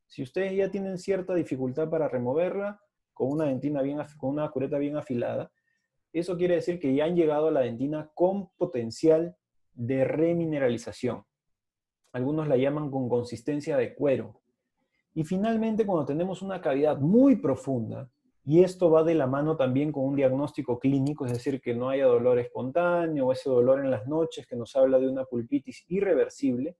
Si ustedes ya tienen cierta dificultad para removerla con una cureta bien afilada, eso quiere decir que ya han llegado a la dentina con potencial de remineralización. Algunos la llaman con consistencia de cuero. Y finalmente, cuando tenemos una cavidad muy profunda, y esto va de la mano también con un diagnóstico clínico, es decir, que no haya dolor espontáneo o ese dolor en las noches que nos habla de una pulpitis irreversible,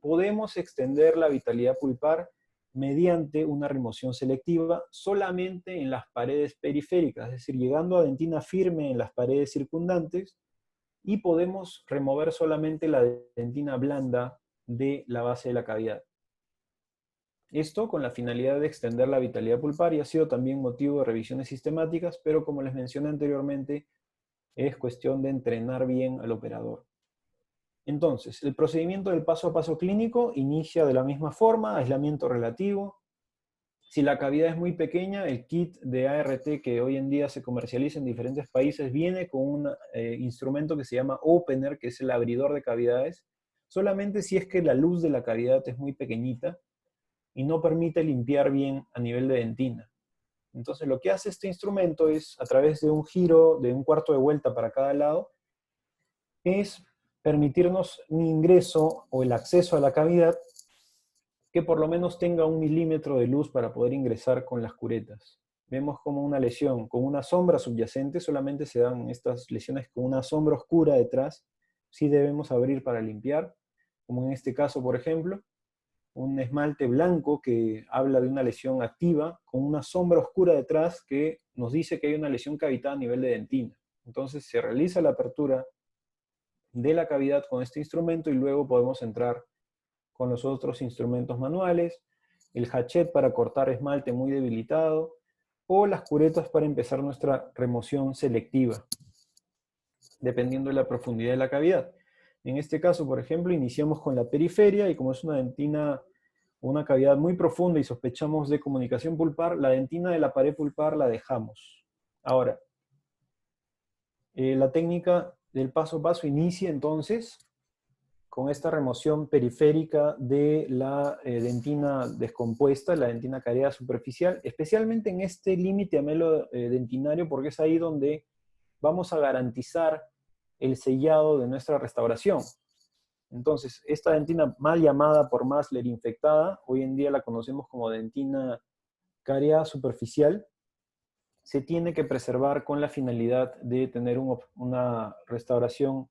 podemos extender la vitalidad pulpar mediante una remoción selectiva solamente en las paredes periféricas, es decir, llegando a dentina firme en las paredes circundantes, y podemos remover solamente la dentina blanda de la base de la cavidad. Esto con la finalidad de extender la vitalidad pulpar y ha sido también motivo de revisiones sistemáticas, pero como les mencioné anteriormente, es cuestión de entrenar bien al operador. Entonces, el procedimiento del paso a paso clínico inicia de la misma forma, aislamiento relativo. Si la cavidad es muy pequeña, el kit de ART que hoy en día se comercializa en diferentes países viene con un instrumento que se llama opener, que es el abridor de cavidades, solamente si es que la luz de la cavidad es muy pequeñita y no permite limpiar bien a nivel de dentina. Entonces lo que hace este instrumento es, a través de un giro de un cuarto de vuelta para cada lado, es permitirnos un ingreso o el acceso a la cavidad que por lo menos tenga 1 milímetro de luz para poder ingresar con las curetas. Vemos como una lesión con una sombra subyacente, solamente se dan estas lesiones con una sombra oscura detrás, sí debemos abrir para limpiar, como en este caso, por ejemplo, un esmalte blanco que habla de una lesión activa, con una sombra oscura detrás que nos dice que hay una lesión cavitada a nivel de dentina. Entonces se realiza la apertura de la cavidad con este instrumento y luego podemos entrar con los otros instrumentos manuales, el hachet para cortar esmalte muy debilitado, o las curetas para empezar nuestra remoción selectiva, dependiendo de la profundidad de la cavidad. En este caso, por ejemplo, iniciamos con la periferia y como es una dentina, una cavidad muy profunda y sospechamos de comunicación pulpar, la dentina de la pared pulpar la dejamos. Ahora, la técnica del paso a paso inicia entonces con esta remoción periférica de la dentina descompuesta, la dentina cariada superficial, especialmente en este límite amelo-dentinario, porque es ahí donde vamos a garantizar el sellado de nuestra restauración. Entonces, esta dentina mal llamada por Masler infectada, hoy en día la conocemos como dentina cariada superficial, se tiene que preservar con la finalidad de tener una restauración,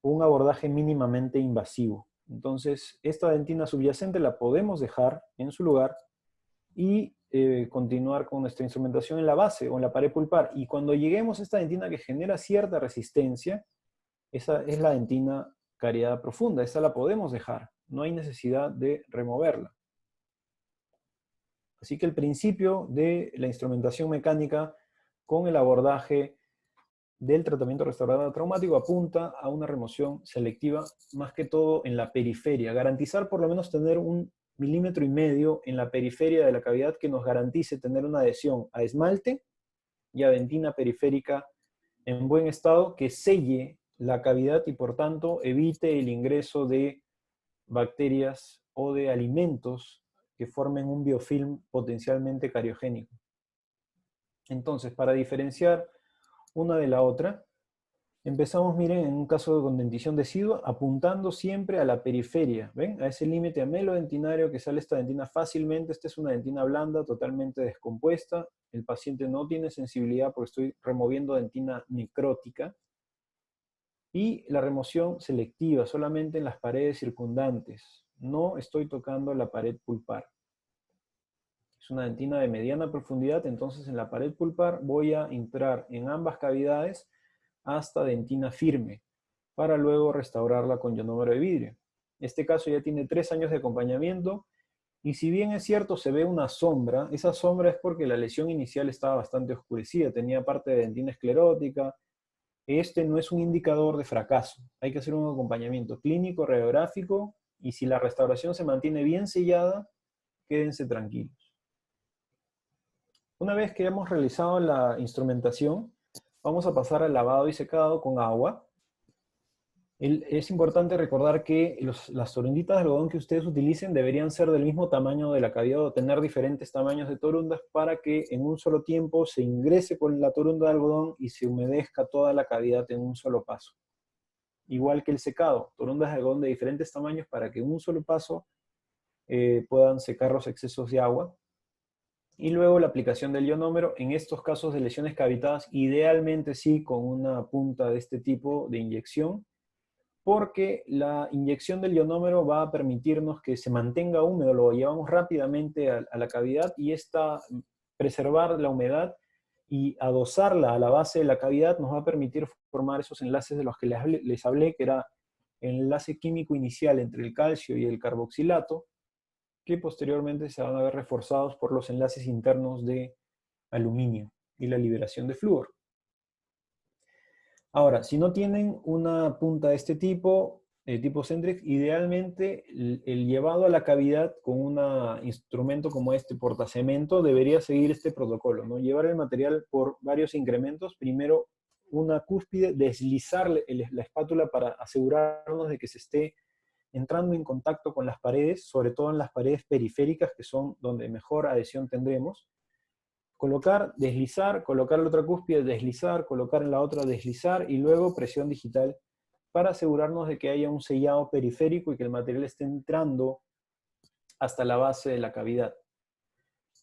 un abordaje mínimamente invasivo. Entonces, esta dentina subyacente la podemos dejar en su lugar y continuar con nuestra instrumentación en la base o en la pared pulpar. Y cuando lleguemos a esta dentina que genera cierta resistencia, esa es la dentina cariada profunda. Esa la podemos dejar. No hay necesidad de removerla. Así que el principio de la instrumentación mecánica con el abordaje del tratamiento restaurador traumático apunta a una remoción selectiva, más que todo en la periferia. Garantizar por lo menos tener 1,5 milímetros en la periferia de la cavidad que nos garantice tener una adhesión a esmalte y a dentina periférica en buen estado que selle la cavidad y por tanto evite el ingreso de bacterias o de alimentos que formen un biofilm potencialmente cariogénico. Entonces, para diferenciar una de la otra, empezamos, miren, en un caso con dentición decidua, apuntando siempre a la periferia, ¿ven? A ese límite amelodentinario que sale esta dentina fácilmente. Esta es una dentina blanda, totalmente descompuesta. El paciente no tiene sensibilidad porque estoy removiendo dentina necrótica. Y la remoción selectiva, solamente en las paredes circundantes. No estoy tocando la pared pulpar. Es una dentina de mediana profundidad, entonces en la pared pulpar voy a entrar en ambas cavidades hasta dentina firme, para luego restaurarla con ionómero de vidrio. Este caso ya tiene 3 años de acompañamiento, y si bien es cierto se ve una sombra, esa sombra es porque la lesión inicial estaba bastante oscurecida, tenía parte de dentina esclerótica. Este no es un indicador de fracaso, hay que hacer un acompañamiento clínico, radiográfico, y si la restauración se mantiene bien sellada, quédense tranquilos. Una vez que hemos realizado la instrumentación, vamos a pasar al lavado y secado con agua. Es importante recordar que las torunditas de algodón que ustedes utilicen deberían ser del mismo tamaño de la cavidad o tener diferentes tamaños de torundas para que en un solo tiempo se ingrese con la torunda de algodón y se humedezca toda la cavidad en un solo paso. Igual que el secado, torundas de algodón de diferentes tamaños para que en un solo paso puedan secar los excesos de agua. Y luego la aplicación del ionómero, en estos casos de lesiones cavitadas, idealmente sí con una punta de este tipo de inyección, porque la inyección del ionómero va a permitirnos que se mantenga húmedo, lo llevamos rápidamente a la cavidad y preservar la humedad y adosarla a la base de la cavidad nos va a permitir formar esos enlaces de los que les hablé, que era el enlace químico inicial entre el calcio y el carboxilato, que posteriormente se van a ver reforzados por los enlaces internos de aluminio y la liberación de flúor. Ahora, si no tienen una punta de este tipo, tipo Centrex, idealmente el llevado a la cavidad con un instrumento como este portacemento debería seguir este protocolo, ¿no? Llevar el material por varios incrementos, primero una cúspide, deslizar la espátula para asegurarnos de que se esté entrando en contacto con las paredes, sobre todo en las paredes periféricas, que son donde mejor adhesión tendremos. Colocar, deslizar, colocar la otra cúspide, deslizar, colocar en la otra, deslizar, y luego presión digital para asegurarnos de que haya un sellado periférico y que el material esté entrando hasta la base de la cavidad.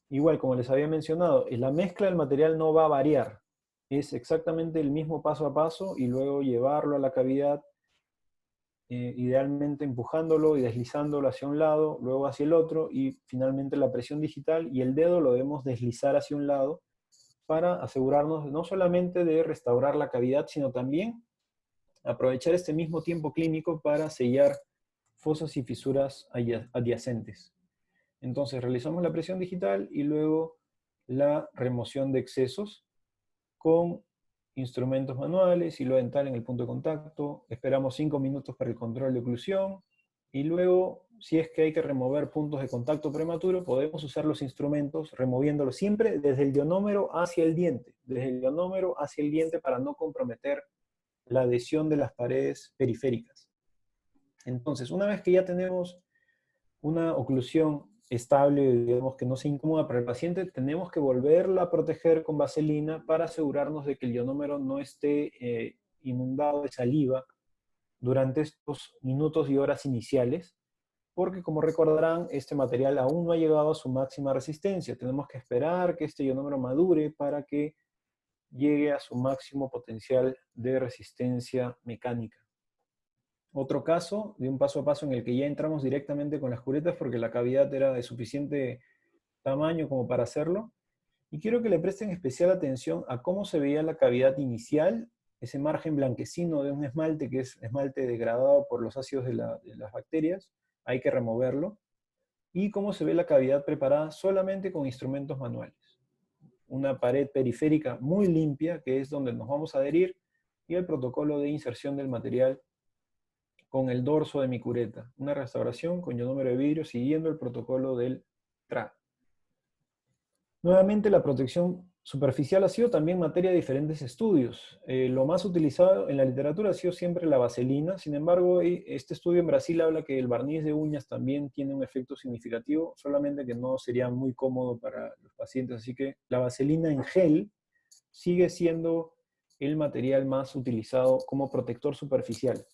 Igual, como les había mencionado, la mezcla del material no va a variar. Es exactamente el mismo paso a paso y luego llevarlo a la cavidad, idealmente empujándolo y deslizándolo hacia un lado, luego hacia el otro, y finalmente la presión digital y el dedo lo debemos deslizar hacia un lado para asegurarnos no solamente de restaurar la cavidad, sino también aprovechar este mismo tiempo clínico para sellar fosas y fisuras adyacentes. Entonces realizamos la presión digital y luego la remoción de excesos con instrumentos manuales, hilo dental en el punto de contacto, esperamos 5 minutos para el control de oclusión, y luego, si es que hay que remover puntos de contacto prematuro, podemos usar los instrumentos removiéndolos siempre desde el ionómero hacia el diente, para no comprometer la adhesión de las paredes periféricas. Entonces, una vez que ya tenemos una oclusión estable, digamos que no sea incómoda para el paciente, tenemos que volverla a proteger con vaselina para asegurarnos de que el ionómero no esté inundado de saliva durante estos minutos y horas iniciales, porque como recordarán, este material aún no ha llegado a su máxima resistencia. Tenemos que esperar que este ionómero madure para que llegue a su máximo potencial de resistencia mecánica. Otro caso de un paso a paso en el que ya entramos directamente con las curetas porque la cavidad era de suficiente tamaño como para hacerlo. Y quiero que le presten especial atención a cómo se veía la cavidad inicial, ese margen blanquecino de un esmalte que es esmalte degradado por los ácidos de las bacterias. Hay que removerlo. y cómo se ve la cavidad preparada solamente con instrumentos manuales. Una pared periférica muy limpia, que es donde nos vamos a adherir, y el protocolo de inserción del material con el dorso de mi cureta. Una restauración con ionómero de vidrio siguiendo el protocolo del TRA. Nuevamente, la protección superficial ha sido también materia de diferentes estudios. Lo más utilizado en la literatura ha sido siempre la vaselina. Sin embargo, este estudio en Brasil habla que el barniz de uñas también tiene un efecto significativo, solamente que no sería muy cómodo para los pacientes. Así que la vaselina en gel sigue siendo el material más utilizado como protector superficial.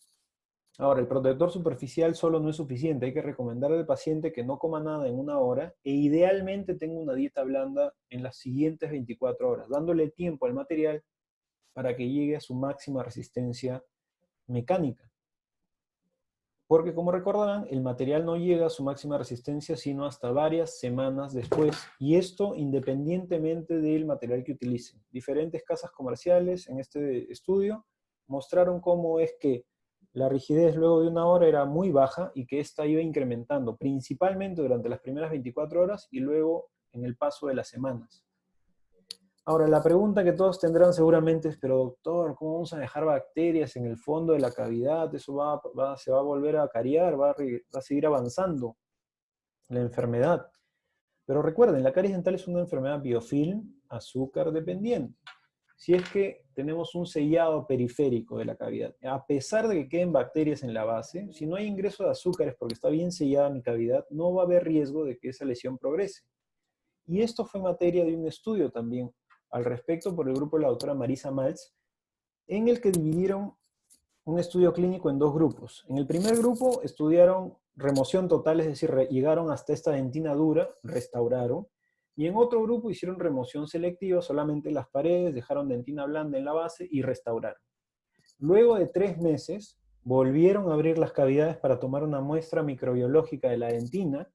Ahora, el protector superficial solo no es suficiente. Hay que recomendarle al paciente que no coma nada en 1 hora e idealmente tenga una dieta blanda en las siguientes 24 horas, dándole tiempo al material para que llegue a su máxima resistencia mecánica. Porque, como recordarán, el material no llega a su máxima resistencia sino hasta varias semanas después, y esto independientemente del material que utilicen. Diferentes casas comerciales en este estudio mostraron cómo es que la rigidez luego de 1 hora era muy baja y que esta iba incrementando, principalmente durante las primeras 24 horas y luego en el paso de las semanas. Ahora, la pregunta que todos tendrán seguramente es, pero doctor, ¿cómo vamos a dejar bacterias en el fondo de la cavidad? Eso se va a volver a cariar, va a seguir avanzando la enfermedad. Pero recuerden, la caries dental es una enfermedad biofilm, azúcar dependiente. Si es que tenemos un sellado periférico de la cavidad, a pesar de que queden bacterias en la base, si no hay ingreso de azúcares porque está bien sellada mi cavidad, no va a haber riesgo de que esa lesión progrese. Y esto fue materia de un estudio también al respecto por el grupo de la doctora Marisa Maltz, en el que dividieron un estudio clínico en 2 grupos. En el primer grupo estudiaron remoción total, es decir, llegaron hasta esta dentina dura, restauraron, y en otro grupo hicieron remoción selectiva, solamente las paredes, dejaron dentina blanda en la base y restauraron. Luego de 3 meses, volvieron a abrir las cavidades para tomar una muestra microbiológica de la dentina,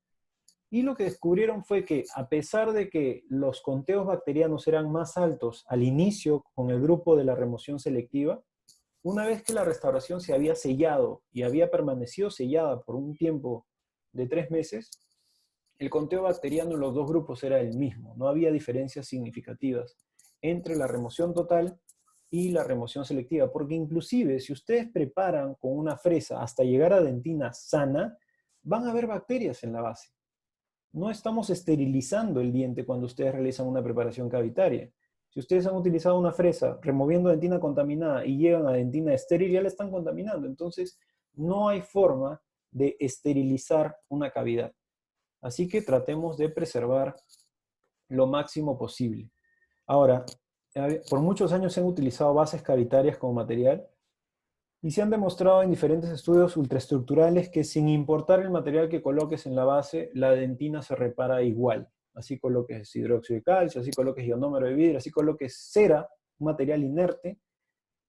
y lo que descubrieron fue que, a pesar de que los conteos bacterianos eran más altos al inicio con el grupo de la remoción selectiva, una vez que la restauración se había sellado y había permanecido sellada por un tiempo de 3 meses, el conteo bacteriano en los 2 grupos era el mismo. No había diferencias significativas entre la remoción total y la remoción selectiva, porque inclusive si ustedes preparan con una fresa hasta llegar a dentina sana, van a haber bacterias en la base. No estamos esterilizando el diente cuando ustedes realizan una preparación cavitaria. Si ustedes han utilizado una fresa removiendo dentina contaminada y llegan a dentina estéril, ya la están contaminando. Entonces, no hay forma de esterilizar una cavidad. Así que tratemos de preservar lo máximo posible. Ahora, por muchos años se han utilizado bases cavitarias como material y se han demostrado en diferentes estudios ultraestructurales que sin importar el material que coloques en la base, la dentina se repara igual. Así coloques hidróxido de calcio, así coloques ionómero de vidrio, así coloques cera, un material inerte,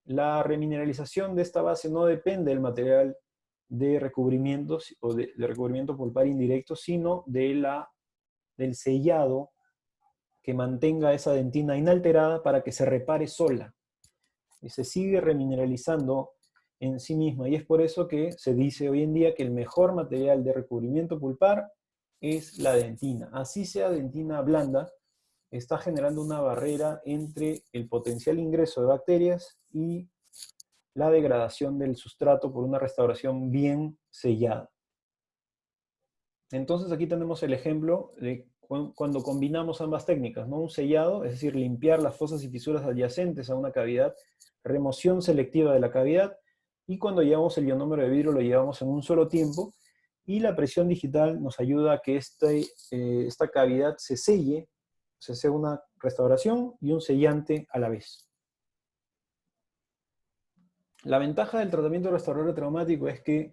la remineralización de esta base no depende del material de recubrimiento o de recubrimiento pulpar indirecto, sino del sellado que mantenga esa dentina inalterada para que se repare sola. Y se sigue remineralizando en sí misma, y es por eso que se dice hoy en día que el mejor material de recubrimiento pulpar es la dentina. Así sea dentina blanda, está generando una barrera entre el potencial ingreso de bacterias y la degradación del sustrato por una restauración bien sellada. Entonces aquí tenemos el ejemplo de cuando combinamos ambas técnicas, ¿no? Un sellado, es decir, limpiar las fosas y fisuras adyacentes a una cavidad, remoción selectiva de la cavidad, y cuando llevamos el ionómero de vidrio lo llevamos en un solo tiempo, y la presión digital nos ayuda a que esta cavidad se selle, se hace una restauración y un sellante a la vez. La ventaja del tratamiento restaurador traumático es que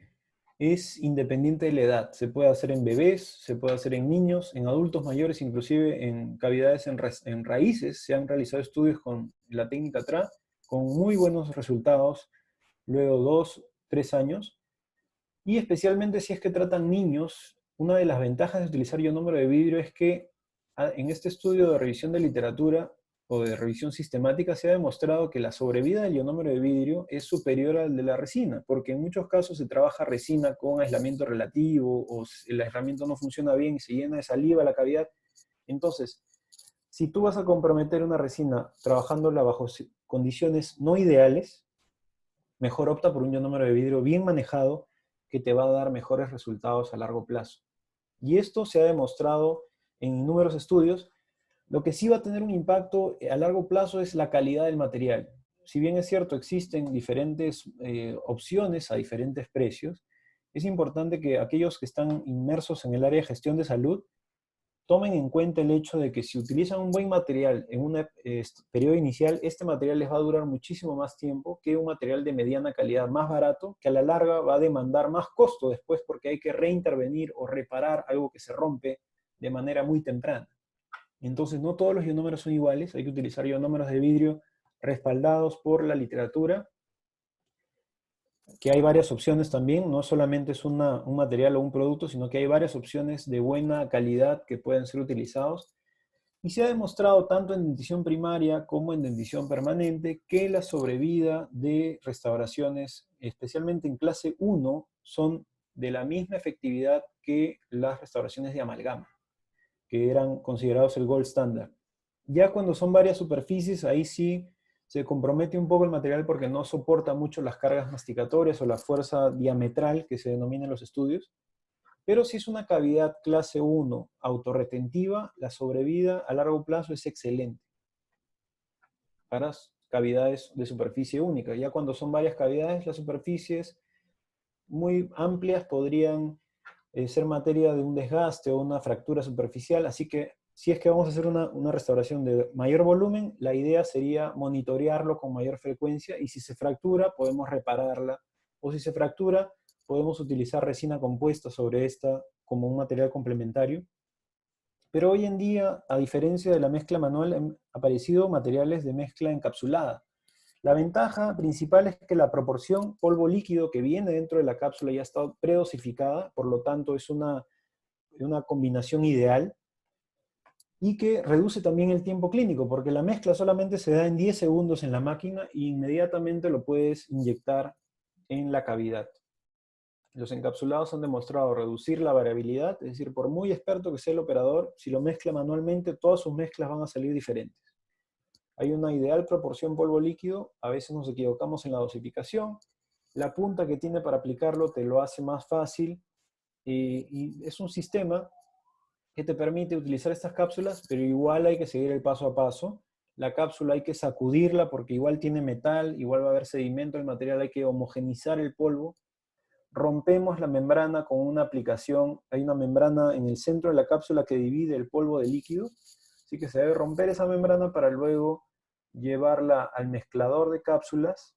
es independiente de la edad. Se puede hacer en bebés, se puede hacer en niños, en adultos mayores, inclusive en cavidades en raíces. Se han realizado estudios con la técnica TRA con muy buenos resultados luego 2, 3 años. Y especialmente si es que tratan niños, una de las ventajas de utilizar ionómero de vidrio es que en este estudio de revisión de literatura o de revisión sistemática, se ha demostrado que la sobrevida del ionómero de vidrio es superior al de la resina, porque en muchos casos se trabaja resina con aislamiento relativo, o el aislamiento no funciona bien y se llena de saliva la cavidad. Entonces, si tú vas a comprometer una resina trabajándola bajo condiciones no ideales, mejor opta por un ionómero de vidrio bien manejado que te va a dar mejores resultados a largo plazo. Y esto se ha demostrado en inúmeros estudios. Lo que sí va a tener un impacto a largo plazo es la calidad del material. Si bien es cierto, existen diferentes opciones a diferentes precios, es importante que aquellos que están inmersos en el área de gestión de salud tomen en cuenta el hecho de que si utilizan un buen material en un periodo inicial, este material les va a durar muchísimo más tiempo que un material de mediana calidad más barato, que a la larga va a demandar más costo después porque hay que reintervenir o reparar algo que se rompe de manera muy temprana. Entonces, no todos los ionómeros son iguales, hay que utilizar ionómeros de vidrio respaldados por la literatura, que hay varias opciones también, no solamente es un material o un producto, sino que hay varias opciones de buena calidad que pueden ser utilizados. Y se ha demostrado tanto en dentición primaria como en dentición permanente que la sobrevida de restauraciones, especialmente en clase 1, son de la misma efectividad que las restauraciones de amalgama, que eran considerados el gold standard. Ya cuando son varias superficies, ahí sí se compromete un poco el material porque no soporta mucho las cargas masticatorias o la fuerza diametral que se denomina en los estudios. Pero si es una cavidad clase 1 autorretentiva, la sobrevida a largo plazo es excelente para cavidades de superficie única. Ya cuando son varias cavidades, las superficies muy amplias podrían ser materia de un desgaste o una fractura superficial, así que si es que vamos a hacer una restauración de mayor volumen, la idea sería monitorearlo con mayor frecuencia y si se fractura podemos repararla, o si se fractura podemos utilizar resina compuesta sobre esta como un material complementario. Pero hoy en día, a diferencia de la mezcla manual, han aparecido materiales de mezcla encapsulada. La ventaja principal es que la proporción polvo líquido que viene dentro de la cápsula ya está predosificada, por lo tanto es una combinación ideal y que reduce también el tiempo clínico, porque la mezcla solamente se da en 10 segundos en la máquina e inmediatamente lo puedes inyectar en la cavidad. Los encapsulados han demostrado reducir la variabilidad, es decir, por muy experto que sea el operador, si lo mezcla manualmente, todas sus mezclas van a salir diferentes. Hay una ideal proporción polvo líquido, a veces nos equivocamos en la dosificación, la punta que tiene para aplicarlo te lo hace más fácil y es un sistema que te permite utilizar estas cápsulas, pero igual hay que seguir el paso a paso. La cápsula hay que sacudirla porque igual tiene metal, igual va a haber sedimento, el material hay que homogenizar el polvo. Rompemos la membrana con una aplicación, hay una membrana en el centro de la cápsula que divide el polvo del líquido, así que se debe romper esa membrana para luego llevarla al mezclador de cápsulas,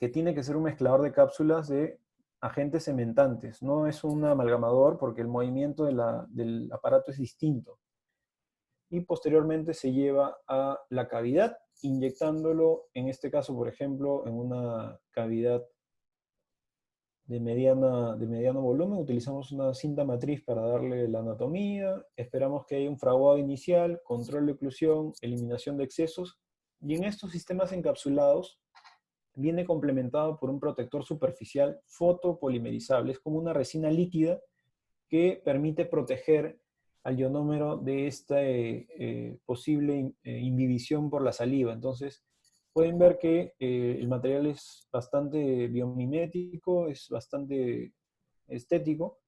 que tiene que ser un mezclador de cápsulas de agentes cementantes, no es un amalgamador porque el movimiento del aparato es distinto. Y posteriormente se lleva a la cavidad, inyectándolo, en este caso, por ejemplo, en una cavidad de mediano volumen, utilizamos una cinta matriz para darle la anatomía, esperamos que haya un fraguado inicial, control de oclusión, eliminación de excesos, y en estos sistemas encapsulados viene complementado por un protector superficial fotopolimerizable, es como una resina líquida que permite proteger al ionómero de esta posible inhibición por la saliva. Entonces, pueden ver que el material es bastante biomimético, es bastante estético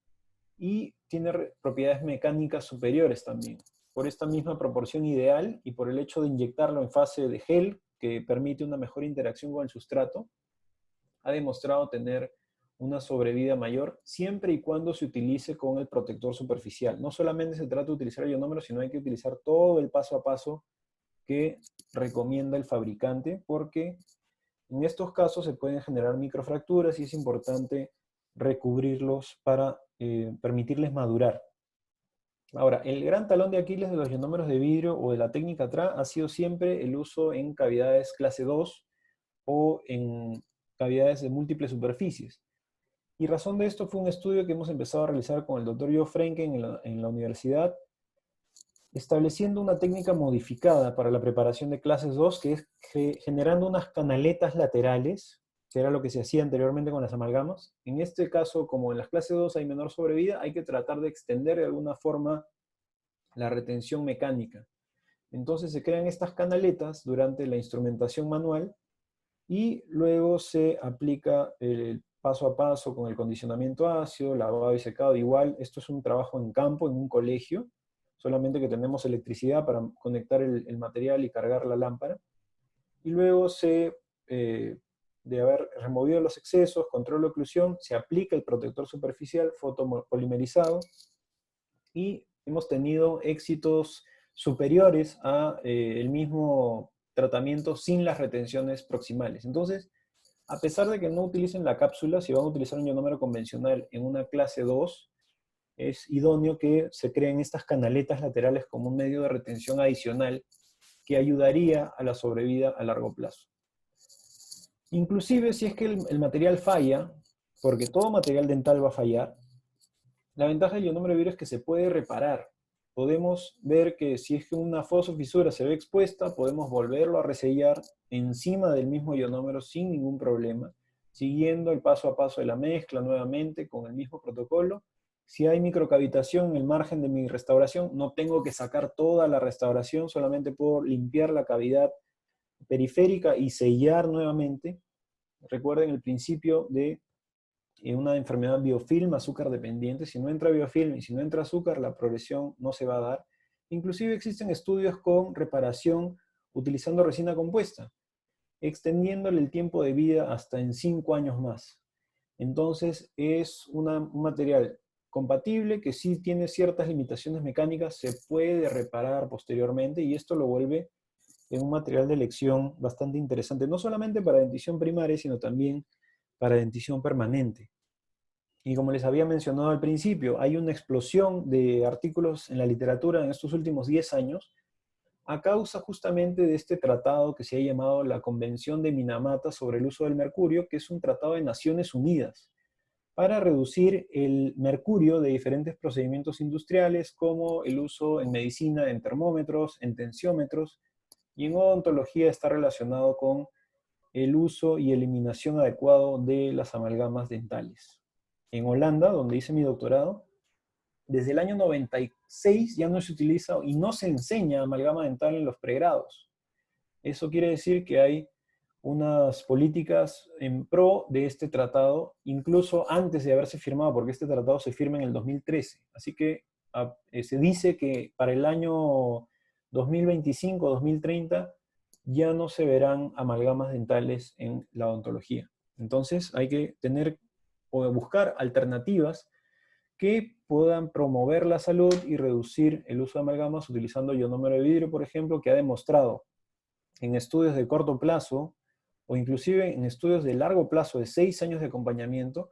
y tiene propiedades mecánicas superiores también. Por esta misma proporción ideal y por el hecho de inyectarlo en fase de gel, que permite una mejor interacción con el sustrato, ha demostrado tener una sobrevida mayor siempre y cuando se utilice con el protector superficial. No solamente se trata de utilizar el ionómero, sino hay que utilizar todo el paso a paso que recomienda el fabricante, porque en estos casos se pueden generar microfracturas y es importante recubrirlos para permitirles madurar. Ahora, el gran talón de Aquiles de los ionómeros de vidrio o de la técnica TRA ha sido siempre el uso en cavidades clase 2 o en cavidades de múltiples superficies. Y razón de esto fue un estudio que hemos empezado a realizar con el doctor Joe Frenken en la universidad, estableciendo una técnica modificada para la preparación de clases 2, que es generando unas canaletas laterales, que era lo que se hacía anteriormente con las amalgamas. En este caso, como en las clases 2 hay menor sobrevida, hay que tratar de extender de alguna forma la retención mecánica. Entonces se crean estas canaletas durante la instrumentación manual y luego se aplica el paso a paso con el condicionamiento ácido, lavado y secado. Igual, esto es un trabajo en campo, en un colegio, solamente que tenemos electricidad para conectar el material y cargar la lámpara. Y luego de haber removido los excesos, control de oclusión, se aplica el protector superficial fotopolimerizado y hemos tenido éxitos superiores a el mismo tratamiento sin las retenciones proximales. Entonces, a pesar de que no utilicen la cápsula, si van a utilizar un ionómero convencional en una clase 2, es idóneo que se creen estas canaletas laterales como un medio de retención adicional que ayudaría a la sobrevida a largo plazo. Inclusive si es que el material falla, porque todo material dental va a fallar, la ventaja del ionómero de vidrio es que se puede reparar. Podemos ver que si es que una fosa o fisura se ve expuesta, podemos volverlo a resellar encima del mismo ionómero sin ningún problema, siguiendo el paso a paso de la mezcla nuevamente con el mismo protocolo. Si hay microcavitación en el margen de mi restauración, no tengo que sacar toda la restauración, solamente puedo limpiar la cavidad periférica y sellar nuevamente. Recuerden el principio de una enfermedad biofilm, azúcar dependiente. Si no entra biofilm y si no entra azúcar, la progresión no se va a dar. Inclusive existen estudios con reparación utilizando resina compuesta, extendiéndole el tiempo de vida hasta en 5 años más. Entonces es un material compatible que sí tiene ciertas limitaciones mecánicas, se puede reparar posteriormente y esto lo vuelve en un material de elección bastante interesante, no solamente para dentición primaria, sino también para dentición permanente. Y como les había mencionado al principio, hay una explosión de artículos en la literatura en estos últimos 10 años a causa justamente de este tratado que se ha llamado la Convención de Minamata sobre el uso del mercurio, que es un tratado de Naciones Unidas para reducir el mercurio de diferentes procedimientos industriales, como el uso en medicina en termómetros, en tensiómetros, y en odontología está relacionado con el uso y eliminación adecuado de las amalgamas dentales. En Holanda, donde hice mi doctorado, desde el año 96 ya no se utiliza y no se enseña amalgama dental en los pregrados. Eso quiere decir que hay unas políticas en pro de este tratado, incluso antes de haberse firmado, porque este tratado se firma en el 2013. Así que se dice que para el año 2025-2030 ya no se verán amalgamas dentales en la odontología. Entonces hay que tener o buscar alternativas que puedan promover la salud y reducir el uso de amalgamas utilizando ionómero de vidrio, por ejemplo, que ha demostrado en estudios de corto plazo o inclusive en estudios de largo plazo de 6 años de acompañamiento,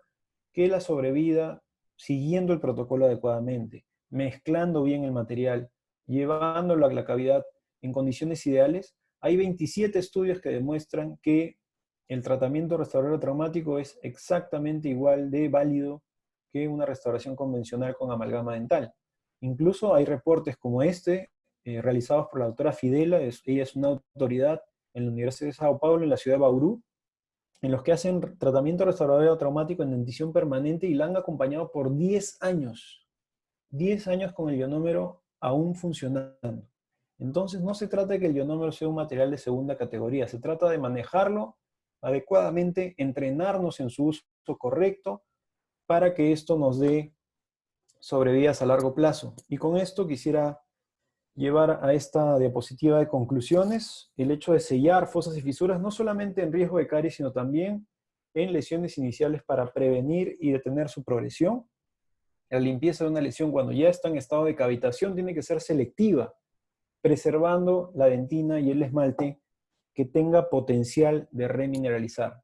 que la sobrevida, siguiendo el protocolo adecuadamente, mezclando bien el material, llevándolo a la cavidad en condiciones ideales, hay 27 estudios que demuestran que el tratamiento restaurador traumático es exactamente igual de válido que una restauración convencional con amalgama dental. Incluso hay reportes como este, realizados por la doctora Fidela, ella es una autoridad en la Universidad de Sao Paulo, en la ciudad de Bauru, en los que hacen tratamiento restaurador traumático en dentición permanente y la han acompañado por 10 años. 10 años con el ionómero aún funcionando. Entonces no se trata de que el ionómero sea un material de segunda categoría, se trata de manejarlo adecuadamente, entrenarnos en su uso correcto para que esto nos dé sobrevidas a largo plazo. Y con esto quisiera llevar a esta diapositiva de conclusiones el hecho de sellar fosas y fisuras, no solamente en riesgo de caries, sino también en lesiones iniciales para prevenir y detener su progresión. La limpieza de una lesión cuando ya está en estado de cavitación tiene que ser selectiva, preservando la dentina y el esmalte que tenga potencial de remineralizar.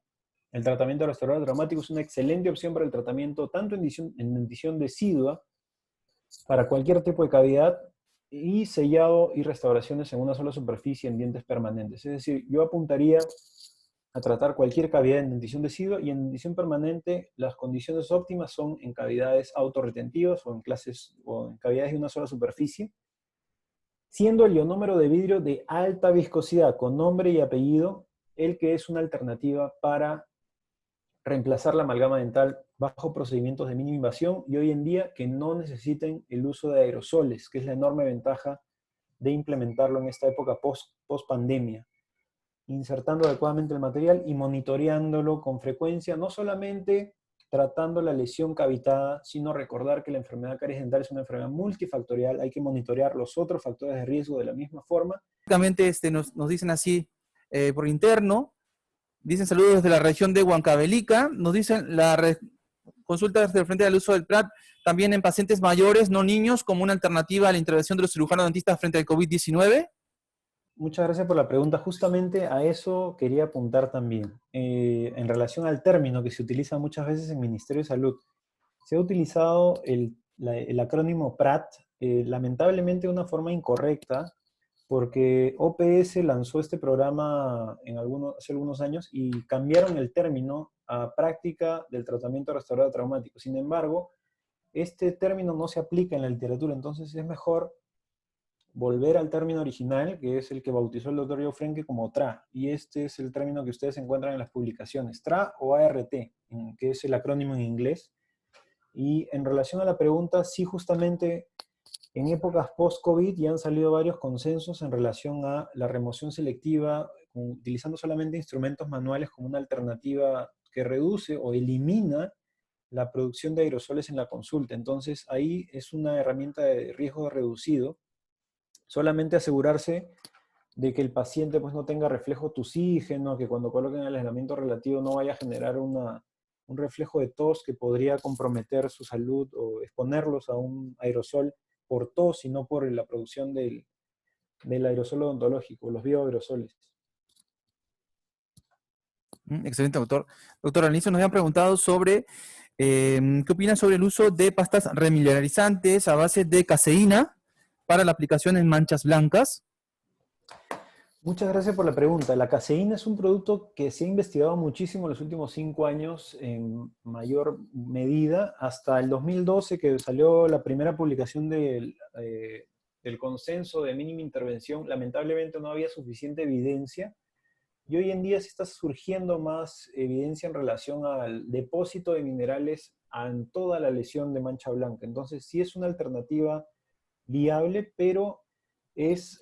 El tratamiento restaurador traumático es una excelente opción para el tratamiento tanto en dentición decidua, para cualquier tipo de cavidad, y sellado y restauraciones en una sola superficie en dientes permanentes. Es decir, yo apuntaría a tratar cualquier cavidad en dentición decidua, y en dentición permanente las condiciones óptimas son en cavidades autorretentivas o en cavidades de una sola superficie, siendo el ionómero de vidrio de alta viscosidad, con nombre y apellido, el que es una alternativa para reemplazar la amalgama dental bajo procedimientos de mínima invasión y hoy en día que no necesiten el uso de aerosoles, que es la enorme ventaja de implementarlo en esta época post-pandemia, insertando adecuadamente el material y monitoreándolo con frecuencia, no solamente tratando la lesión cavitada, sino recordar que la enfermedad de caries dental es una enfermedad multifactorial, hay que monitorear los otros factores de riesgo de la misma forma. Básicamente nos dicen así por interno, dicen saludos desde la región de Huancavelica, nos dicen consulta referente al uso del PRAT también en pacientes mayores, no niños, como una alternativa a la intervención de los cirujanos dentistas frente al COVID-19. Muchas gracias por la pregunta. Justamente a eso quería apuntar también. En relación al término que se utiliza muchas veces en Ministerio de Salud, se ha utilizado el acrónimo PRAT, lamentablemente de una forma incorrecta, porque OPS lanzó este programa hace algunos años y cambiaron el término a práctica del tratamiento restaurador traumático. Sin embargo, este término no se aplica en la literatura, entonces es mejor volver al término original, que es el que bautizó el doctor Joe Frenke como TRA, y este es el término que ustedes encuentran en las publicaciones, TRA o ART, que es el acrónimo en inglés. Y en relación a la pregunta, sí, justamente en épocas post-COVID ya han salido varios consensos en relación a la remoción selectiva, utilizando solamente instrumentos manuales como una alternativa que reduce o elimina la producción de aerosoles en la consulta. Entonces ahí es una herramienta de riesgo reducido. Solamente asegurarse de que el paciente pues, no tenga reflejo tusígeno, que cuando coloquen el aislamiento relativo no vaya a generar un reflejo de tos que podría comprometer su salud o exponerlos a un aerosol por tos y no por la producción del aerosol odontológico, los bioaerosoles. Excelente, doctor. Doctor, al inicio nos habían preguntado sobre qué opina sobre el uso de pastas remineralizantes a base de caseína para la aplicación en manchas blancas. Muchas gracias por la pregunta. La caseína es un producto que se ha investigado muchísimo en los últimos 5 años en mayor medida, hasta el 2012 que salió la primera publicación del consenso de mínima intervención. Lamentablemente no había suficiente evidencia y hoy en día sí está surgiendo más evidencia en relación al depósito de minerales en toda la lesión de mancha blanca. Entonces sí es una alternativa viable, pero es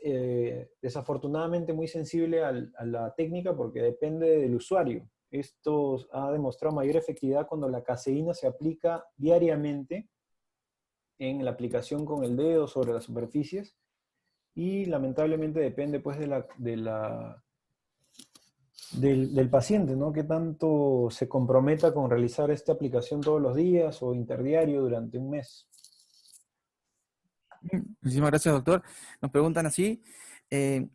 desafortunadamente muy sensible a la técnica porque depende del usuario. Esto ha demostrado mayor efectividad cuando la caseína se aplica diariamente en la aplicación con el dedo sobre las superficies y lamentablemente depende pues del paciente, ¿no? Que tanto se comprometa con realizar esta aplicación todos los días o interdiario durante un mes. Muchísimas gracias, doctor. Nos preguntan así, ¿es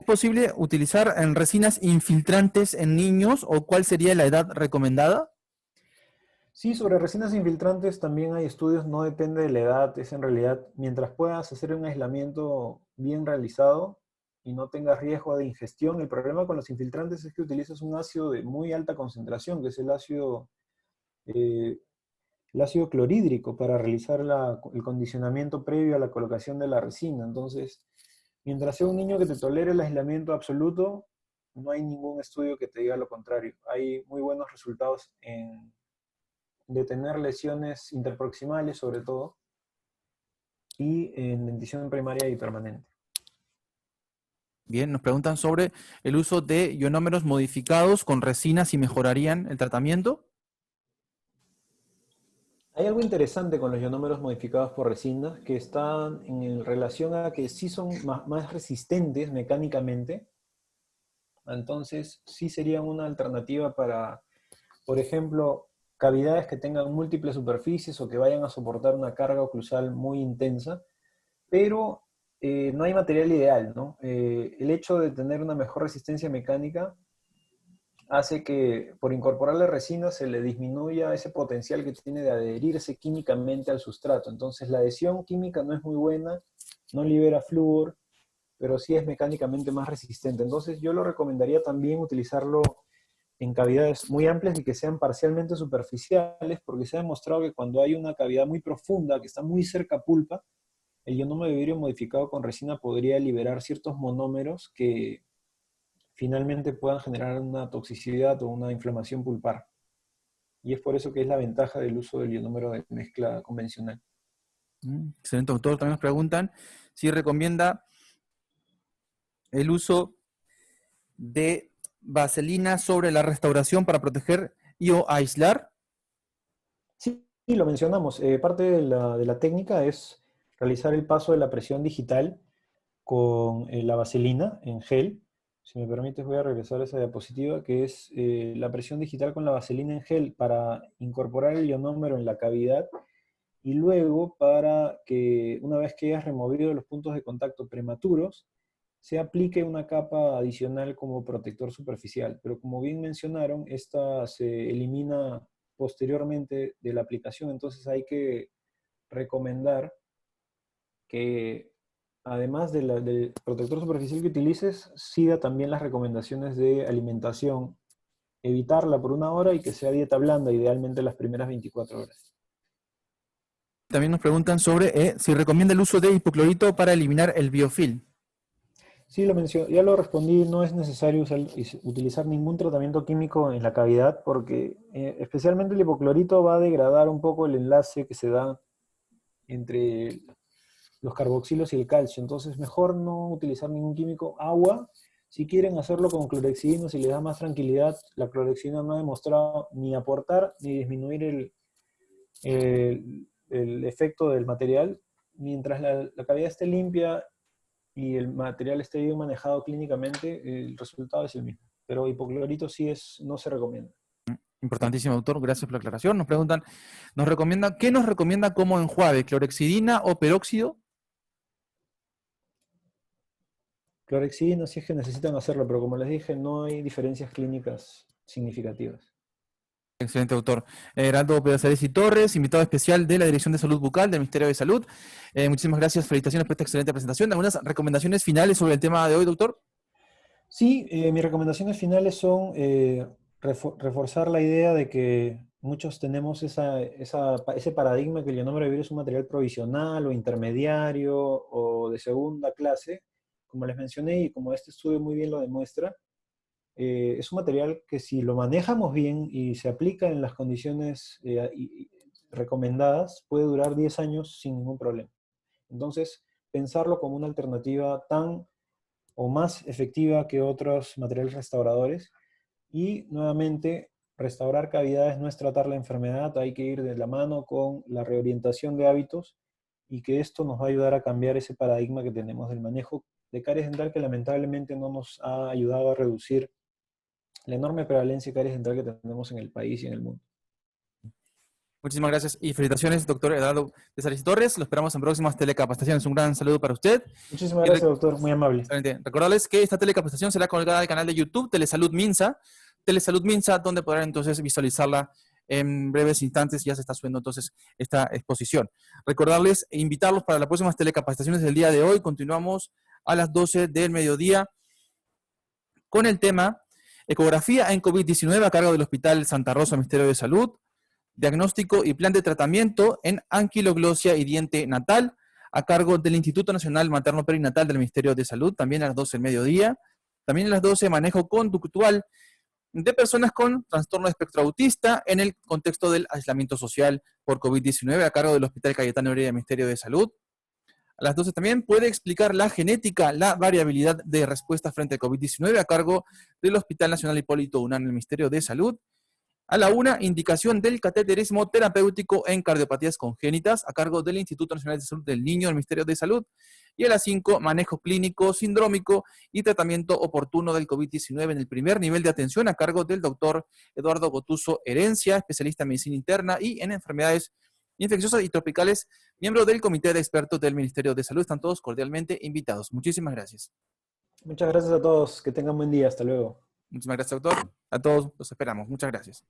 posible utilizar en resinas infiltrantes en niños o cuál sería la edad recomendada? Sí, sobre resinas infiltrantes también hay estudios, no depende de la edad, es en realidad, mientras puedas hacer un aislamiento bien realizado y no tengas riesgo de ingestión. El problema con los infiltrantes es que utilizas un ácido de muy alta concentración, que es el ácido clorhídrico para realizar el condicionamiento previo a la colocación de la resina. Entonces, mientras sea un niño que te tolere el aislamiento absoluto, no hay ningún estudio que te diga lo contrario. Hay muy buenos resultados en detener lesiones interproximales, sobre todo, y en dentición primaria y permanente. Bien, nos preguntan sobre el uso de ionómeros modificados con resinas y mejorarían el tratamiento. Hay algo interesante con los ionómeros modificados por resinas que están en relación a que sí son más resistentes mecánicamente. Entonces, sí serían una alternativa para, por ejemplo, cavidades que tengan múltiples superficies o que vayan a soportar una carga oclusal muy intensa, pero no hay material ideal, ¿no? El hecho de tener una mejor resistencia mecánica hace que por incorporarle resina se le disminuya ese potencial que tiene de adherirse químicamente al sustrato. Entonces la adhesión química no es muy buena, no libera flúor, pero sí es mecánicamente más resistente. Entonces yo lo recomendaría también utilizarlo en cavidades muy amplias y que sean parcialmente superficiales, porque se ha demostrado que cuando hay una cavidad muy profunda, que está muy cerca a pulpa, el ionomo de vidrio modificado con resina podría liberar ciertos monómeros que finalmente puedan generar una toxicidad o una inflamación pulpar. Y es por eso que es la ventaja del uso del ionómero de mezcla convencional. Excelente, doctor. También nos preguntan si recomienda el uso de vaselina sobre la restauración para proteger y o aislar. Sí, lo mencionamos. Parte de la técnica es realizar el paso de la presión digital con la vaselina en gel. Si me permites, voy a regresar a esa diapositiva, que es la presión digital con la vaselina en gel para incorporar el ionómero en la cavidad y luego para que una vez que hayas removido los puntos de contacto prematuros, se aplique una capa adicional como protector superficial. Pero como bien mencionaron, esta se elimina posteriormente de la aplicación, entonces hay que recomendar que además del protector superficial que utilices, siga también las recomendaciones de alimentación. Evitarla por 1 hora y que sea dieta blanda, idealmente las primeras 24 horas. También nos preguntan sobre si recomienda el uso de hipoclorito para eliminar el biofilm. Sí, ya lo respondí, no es necesario utilizar ningún tratamiento químico en la cavidad porque especialmente el hipoclorito va a degradar un poco el enlace que se da entre los carboxilos y el calcio, entonces mejor no utilizar ningún químico. Agua, si quieren hacerlo con clorexidina, si les da más tranquilidad, la clorexidina no ha demostrado ni aportar ni disminuir el efecto del material, mientras la cavidad esté limpia y el material esté bien manejado clínicamente, el resultado es el mismo. Pero hipoclorito no se recomienda. Importantísimo, doctor. Gracias por la aclaración. Nos preguntan, ¿qué nos recomienda como enjuague? ¿Clorexidina o peróxido? Clorexidina si es que necesitan hacerlo, pero como les dije, no hay diferencias clínicas significativas. Excelente, doctor. Heraldo Pedazares y Torres, invitado especial de la Dirección de Salud Bucal del Ministerio de Salud. Muchísimas gracias, felicitaciones por esta excelente presentación. ¿Algunas recomendaciones finales sobre el tema de hoy, doctor? Sí, mis recomendaciones finales son reforzar la idea de que muchos tenemos ese paradigma que el ionómero de vidrio es un material provisional o intermediario o de segunda clase. Como les mencioné y como este estudio muy bien lo demuestra, es un material que si lo manejamos bien y se aplica en las condiciones recomendadas, puede durar 10 años sin ningún problema. Entonces, pensarlo como una alternativa tan o más efectiva que otros materiales restauradores. Y nuevamente, restaurar cavidades no es tratar la enfermedad, hay que ir de la mano con la reorientación de hábitos y que esto nos va a ayudar a cambiar ese paradigma que tenemos del manejo de caries dental que lamentablemente no nos ha ayudado a reducir la enorme prevalencia de caries dental que tenemos en el país y en el mundo. Muchísimas gracias y felicitaciones, doctor Eduardo Pedazares y Torres. Lo esperamos en próximas telecapacitaciones. Un gran saludo para usted. Muchísimas gracias, doctor. Muy amable. Recordarles que esta telecapacitación será colgada al canal de YouTube Telesalud Minsa, donde podrán entonces visualizarla en breves instantes. Ya se está subiendo entonces esta exposición. Recordarles e invitarlos para las próximas telecapacitaciones del día de hoy. Continuamos a las 12 del mediodía con el tema Ecografía en COVID-19 a cargo del Hospital Santa Rosa, Ministerio de Salud, diagnóstico y plan de tratamiento en anquiloglosia y diente natal, a cargo del Instituto Nacional Materno Perinatal del Ministerio de Salud, también a las 12 del mediodía. También a las 12, manejo conductual de personas con trastorno de espectro autista en el contexto del aislamiento social por COVID-19, a cargo del Hospital Cayetano Heredia del Ministerio de Salud. A las 12 también puede explicar la genética, la variabilidad de respuesta frente al COVID-19, a cargo del Hospital Nacional Hipólito Unán del Ministerio de Salud. A la 1, indicación del cateterismo terapéutico en cardiopatías congénitas, a cargo del Instituto Nacional de Salud del Niño del Ministerio de Salud. Y a las 5, manejo clínico, sindrómico y tratamiento oportuno del COVID-19 en el primer nivel de atención, a cargo del doctor Eduardo Gotuso Herencia, especialista en medicina interna y en enfermedades infecciosas y tropicales, miembro del Comité de Expertos del Ministerio de Salud. Están todos cordialmente invitados. Muchísimas gracias. Muchas gracias a todos. Que tengan buen día. Hasta luego. Muchísimas gracias, doctor. A todos los esperamos. Muchas gracias.